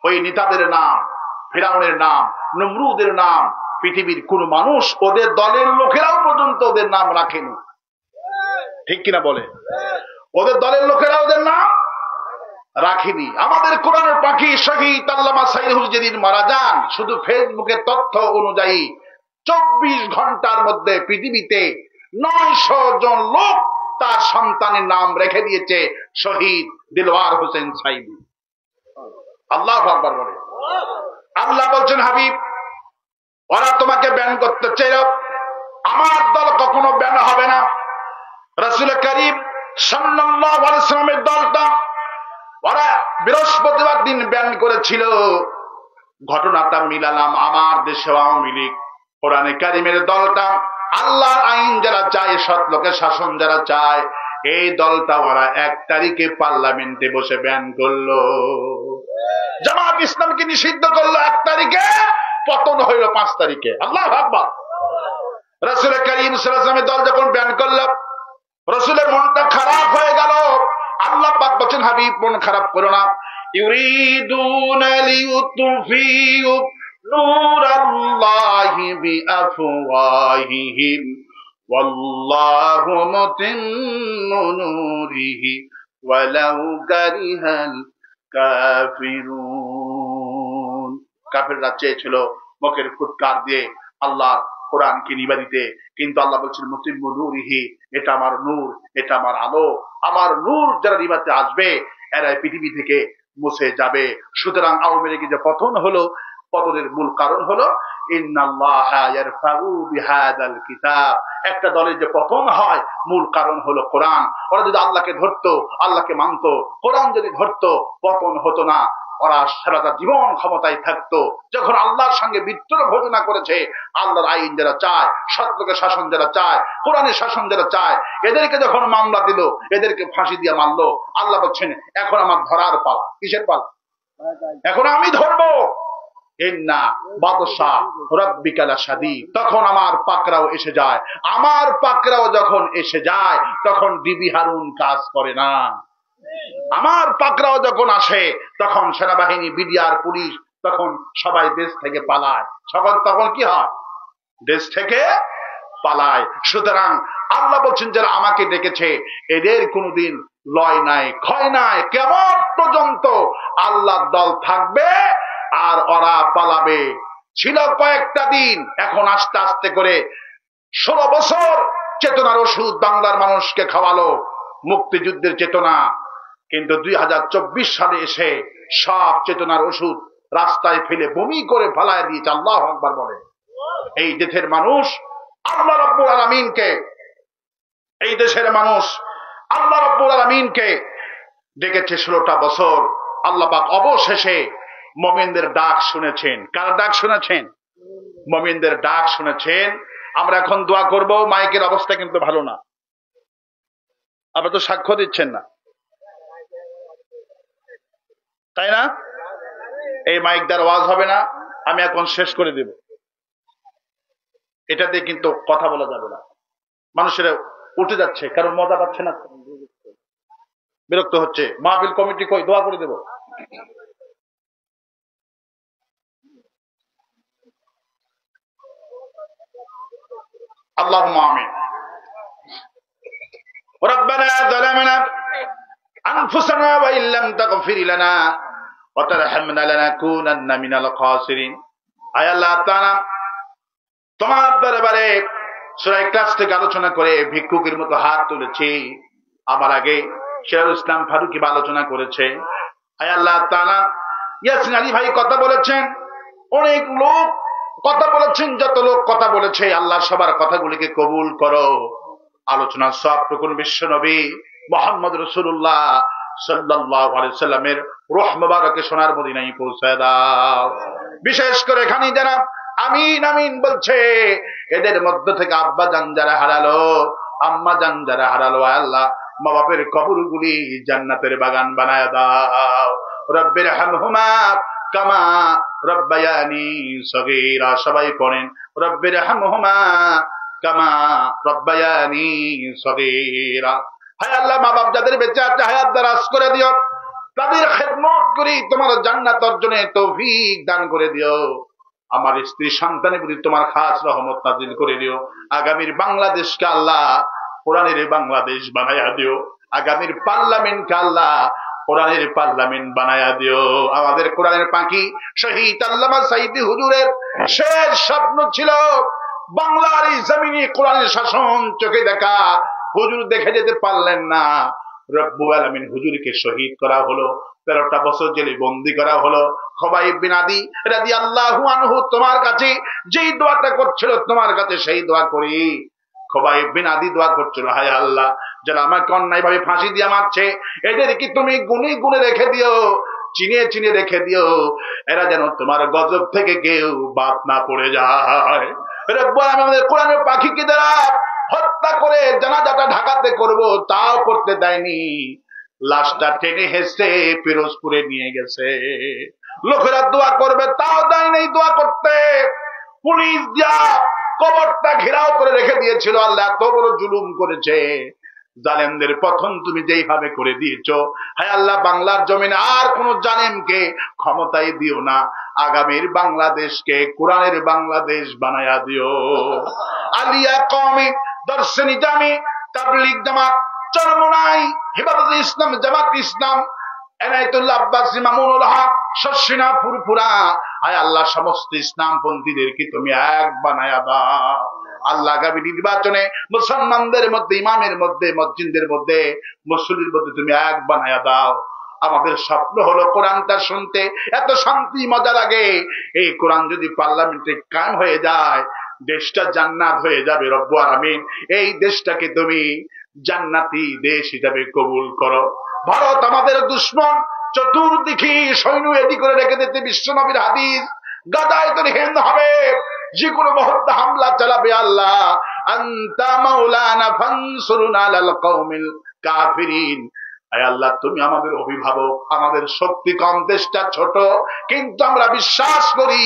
ওই নেতাদের নাম, ফিরাউনের নাম, নমরুদের নাম পৃথিবীর কোন মানুষ, ওদের দলের লোকেরাও পর্যন্ত ওদের নাম রাখেনি। ঠিক কিনা বলে? ওদের দলের লোকেরা ওদের নাম রাখেনি। আমাদের কোরআনের পাখি শহীদ আল্লামা সাইদ হুজুর যেদিন মারা যান, শুধু ফেসবুকের তথ্য অনুযায়ী 24 ঘন্টার মধ্যে পৃথিবীতে 900 জন লোক তার সন্তানের নাম রেখে দিয়েছে শহীদ দিলওয়ার হোসেন সাইদি। আল্লাহু আকবার বলে। আল্লাহ বলছেন, হাবিব ওরা তোমাকে ব্যান করতে চাইল, আমার দল কখনো ব্যান হবে না। রাসূল করিম সাল্লাল্লাহু আলাইহি ওয়াসাল্লামের দলটা ওরা বৃহস্পতিবার দিন ব্যান করেছিল। ঘটনাটা মিলালাম, আমার দেশে আওয়ামী লীগ কোরআনে কারিমের দলটা, আল্লাহর আইন যারা চায়, সৎ লোকের শাসন যারা চায়, এই দলটা ওরা 1 তারিখে পার্লামেন্টে বসে ব্যান করলো। জামাত ইসলামকে নিষিদ্ধ করলো 1 তারিখে, পতন হইল 5 তারিখে। আল্লাহু আকবার। রাসূল করিম সাল্লাল্লাহু আলাইহি ওয়াসাল্লামের দল যখন ব্যান করলো, রাসূলের মনটা খারাপ হয়ে গেল। আল্লাহ পাক বলেন, হাবিব মন খারাপ করো না। ইউরিদুনা লিইউতফিউ নূরাল্লাহি বিআফওয়াহিহিম ওয়াল্লাহু মুতিম্মু নূরিহি ওয়ালাউ কারিহাল কাফিরুন। কাফেররা চেয়েছিল মুখের ফুৎকার দিয়ে আল্লাহর কোরআনকে নিভা দিতে, কিন্তু আল্লাহ বলছেন মুতিম্মু নূরিহি, এটা আমার নূর, এটা আমার আলো, আমার নূর যারা নিভাতে আসবে এরা পৃথিবী থেকে মুছে যাবে। সুতরাং আওয়ামী লীগের যে পতন হলো, পতনের মূল কারণ হলো ইন্নাল্লাহা ইয়ারফাউ বিহাদাল কিতাব। একটা দলের যে পতন হয় মূল কারণ হলো কোরআন। ওরা যদি আল্লাহকে ধরতো, আল্লাহকে মানতো, কোরআন যদি ধরতো, পতন হতো না। ওরা সারাটা জীবন ক্ষমতায় থাকতো। যখন আল্লাহর সঙ্গে বিদ্রোহ ঘোষণা করেছে, আল্লাহর আইন যারা চায়, সৎ লোকের শাসন যারা চায়, কোরআনের শাসন যারা চায়, এদেরকে যখন মামলা দিল, এদেরকে ফাঁসি দিয়ে মারলো। আল্লাহ বলছেন, এখন আমার ধরার পালা। কিসের পালা? এখন আমি ধরবো। ইন্না বাতশা রাব্বিকা লাশাদীদ। তখন আমার পাকড়াও এসে যায়। আমার পাকড়াও যখন এসে যায়, তখন বিবি হারুন কাজ করে না। আমার পাকড়াও যখন আসে, তখন সেনাবাহিনী, বিডিআর, পুলিশ, তখন সবাই দেশ থেকে পালায়। তখন কি হয়? দেশ থেকে পালায়। সুতরাং আল্লাহ বলছেন, যারা আমাকে ডেকেছে এদের কোনোদিন লয় নাই, ক্ষয় নাই। কিয়ামত পর্যন্ত আল্লাহর দল থাকবে আর ওরা পালাবে। ছিল কয়েকটা দিন, এখন আস্তে আস্তে করে 16 বছর চেতনার ওষুধ বাংলার মানুষকে খাওয়ালো, মুক্তিযুদ্ধের চেতনা। কিন্তু 2024 সালে এসে সব চেতনার ওষুধ রাস্তায় ফেলে বমি করে ফালায় দিয়েছে। আল্লাহু আকবার বলে। এই দেশের মানুষ আল্লাহ রাব্বুল আলামিনকে, এই দেশের মানুষ আল্লাহ রাব্বুল আলামিনকে ডেকেছে 16টা বছর। আল্লাহ পাক অবশেষে মুমিনদের ডাক শুনেছেন। কার ডাক শুনেছেন? মুমিনদের ডাক শুনেছেন। আমরা এখন দোয়া করব। মাইকের অবস্থা কিন্তু ভালো না, আপনারা তো সাক্ষ্য দিচ্ছেন না, তাই না? এই মাইক দ্বারা আওয়াজ হবে না। আমি এখন শেষ করে দেব। এটাতে কিন্তু কথা বলা যাবে না। মানুষেরা উঠে যাচ্ছে, কারণ মজা পাচ্ছে না, বিরক্ত হচ্ছে। মাহফিল কমিটি কই? দোয়া করে দেব। اللهم آمين. ربنا ظلمنا أنفسنا وإن لم تغفر لنا وترحمنا لنكونن من الخاسرين. আয় আল্লাহ তাআলা, তোমার দরবারে সূরা ইখলাস থেকে আলোচনা করে ভিক্ষুকের মতো হাত তুলেছি। আমার আগে শেরুল ইসলাম ফারুকী আলোচনা করেছে। আয় আল্লাহ তাআলা, ইয়াসিন আলী ভাই কথা বলেছেন, অনেক লোক কথা বলেছেন, যত লোক কথা বলেছে আল্লাহ সবার কথাগুলিকে কবুল করো। আলোচনার সবটুকুন বিশ্ব নবী মুহাম্মদ রাসূলুল্লাহ সাল্লাল্লাহু আলাইহি সাল্লামের রূহ মুবারকে সোনার মদিনায় পৌঁছায় দাও। বিশেষ করে এখানে যারা আমিন আমিন বলছে, এদের মধ্য থেকে আব্বা জান যারা হারালো, আম্মা জান যারা হারালো, আল্লাহ মা বাপের কবরগুলি জান্নাতের বাগান বানায় দাও। রব্বির হামহুমা কামা রব্বায়ানি সগীরা। সবাই পড়েন, রব্বির হামহুমা কামা রব্বায়ানি সগীরা। হায় আল্লাহ, মা বাপ যাদের বেঁচে আছে হায়াত দারাজ করে দিও, তাদের খেদমত করি, তোমার জান্নাত অর্জনে তৌফিক দান করে দিও। আমার স্ত্রী সন্তানের প্রতি তোমার খাস রহমত নাজিল করে দিও। আগামীর বাংলাদেশকে আল্লাহ কোরআনের বাংলাদেশ বানায়া দিও। আগামীর পার্লামেন্টকে আল্লাহ কোরআনের পার্লামেন্ট বানায়া দিও। আমাদের কোরআনের পাখি শহীদ আল্লামা সাইদি হুজুরের শেষ স্বপ্ন ছিল বাংলার এই জমিনে কোরআনের শাসন চোখে দেখা। হুজুর দেখে যেতে পারলেন না, রব্বুল আলামিন হুজুরকে শহীদ করা হলো, 13টা বছর জেলে বন্দি করা হলো। খুবাইব বিন আদি রাদিয়াল্লাহু আনহু তোমার কাছে যেই দোয়াটা করছিল, তোমার কাছে সেই দোয়া করি। খুবাইব বিন আদি দোয়া করছিল, হায় আল্লাহ, যারা আমাকে অন্যায় ভাবে ফাঁসি দিয়ে মারছে, এদেরকে তুমি গুনে গুনে রেখে দিও, চিনে চিনে রেখে দিও, এরা যেন তোমার গজব থেকে কেউ বাদ না পড়ে যায়। রব্বুল আলামিন আমাদের কোরআনের পাখিকে দ্বারা হত্যা করে জানাজাটা ঢাকাতে করব, তাও করতে দেয়নি। লাশটা টেনে হেসে পিরোজপুরে নিয়ে গেছে। লোকেরা দোয়া করবে, তাও দেয় নাই দোয়া করতে। পুলিশ দিয়া কবরটা ঘেরাও করে রেখে দিয়েছিল। আল্লাহ এত বড় জুলুম করেছে, জালেমদের পতন তুমি যেইভাবে করে দিয়েছো, হায় আল্লাহ, বাংলার জমিনে আর কোন জালেমকে ক্ষমতায় দিও না। আগামীর বাংলাদেশকে কোরআনের বাংলাদেশ বানায়া দিও। আলিয়া কওমি, দর্শে নিজামি, তাবলীগ জামাত, চরমোনাই, হেফাজতে ইসলাম, জামাত ইসলাম, এনায়েতুল্লাহ আব্বাসী, মামুনুল হক, শর্ষিনা, ফুরফুরা, হায় আল্লাহ, সমস্ত ইসলামপন্থীদেরকে তুমি এক বানায়া দাও। আল্লাহ আগামী নির্বাচনে মুসলমানদের মধ্যে, ইমামের মধ্যে, মসজিদের মধ্যে, মুসল্লির মধ্যে তুমি এক বানায়া দাও। আমাদের স্বপ্ন হলো কোরআনটা শুনতে এত শান্তি মজা লাগে। এই কোরআন যদি পার্লামেন্টে কায়েম হয়ে যায়, দেশটা জান্নাত হয়ে যাবে। রব্বুল আলামিন এই দেশটাকে তুমি জান্নাতি দেশ হিসাবে কবুল করো। ভারত আমাদের দুশ্মন, চতুর্দিকে সৈন্য এদি করে রেখে দিতে বিশ্ব নবীর হাদিস, গাদায় তোর হিন্দ হবে, যে কোনো মুহূর্তে হামলা চালাবে। আল্লাহ আনতা মাওলানা ফানসুরনা আলাল কওমিল কাফিরিন। আয় আল্লাহ, তুমি আমাদের অভিভাবক, আমাদের শক্তি কম, দেশটা ছোট, কিন্তু আমরা বিশ্বাস করি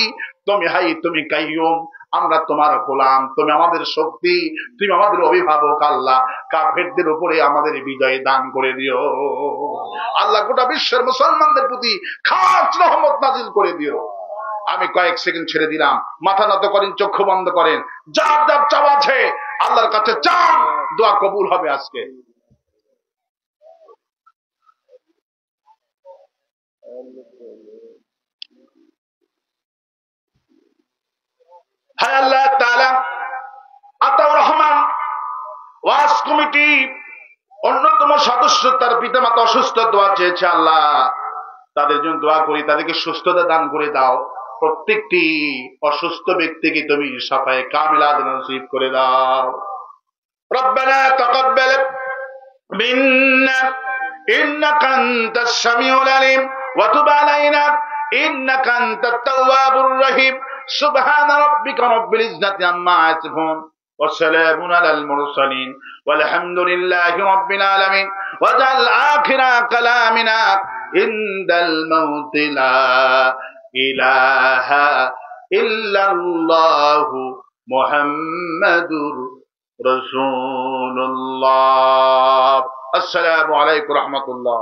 তুমি হাই, তুমি কাইয়ুম, আমরা তোমার গোলাম, তুমি আমাদের শক্তি, তুমি আমাদের অভিভাবক। আল্লাহ কাফেরদের উপরে আমাদের বিজয় দান করে দিও। আল্লাহ গোটা বিশ্বের মুসলমানদের প্রতি খাস রহমত নাজিল করে দিও। আমি কয়েক সেকেন্ড ছেড়ে দিলাম, মাথা নত করেন, চক্ষু বন্ধ করেন, যার যার চাওয়া আছে আল্লাহর কাছে চান, দোয়া কবুল হবে আজকে। হায় আল্লাহ তাআলা, আতাউর রহমান ওয়াজ কমিটি অন্যতম সদস্য, তার পিতামাতা অসুস্থ, দোয়া চেয়েছে। আল্লাহ তাদের জন্য দোয়া করি, তাদেরকে সুস্থতা দান করে দাও। প্রত্যেকটি অসুস্থ ব্যক্তিকে তুমি শাফায়ে কামিলা নসিব করে দাও। রব্বানা তাকাব্বাল মিন্না ইন্নাকা আনতাস সামিউল আলিম ওয়া তুব আলাইনা ইন্নাকা আনতাত তাওয়াবুর রহিম। সুবহান রাব্বিকা রাব্বিল ইজ্জাতি আম্মা ইয়াসিফুন ওয়া সালামুন আলাল মুরসালিন ওয়ালহামদুলিল্লাহি রাব্বিল আলামিন। ওয়াজআল আখিরা কালামিনা ইনদাল মাউতি লা ইলাহা ইল্লাল্লাহু মুহাম্মাদুর রাসূলুল্লাহ। আসসালামু আলাইকুম ওয়া রাহমাতুল্লাহ।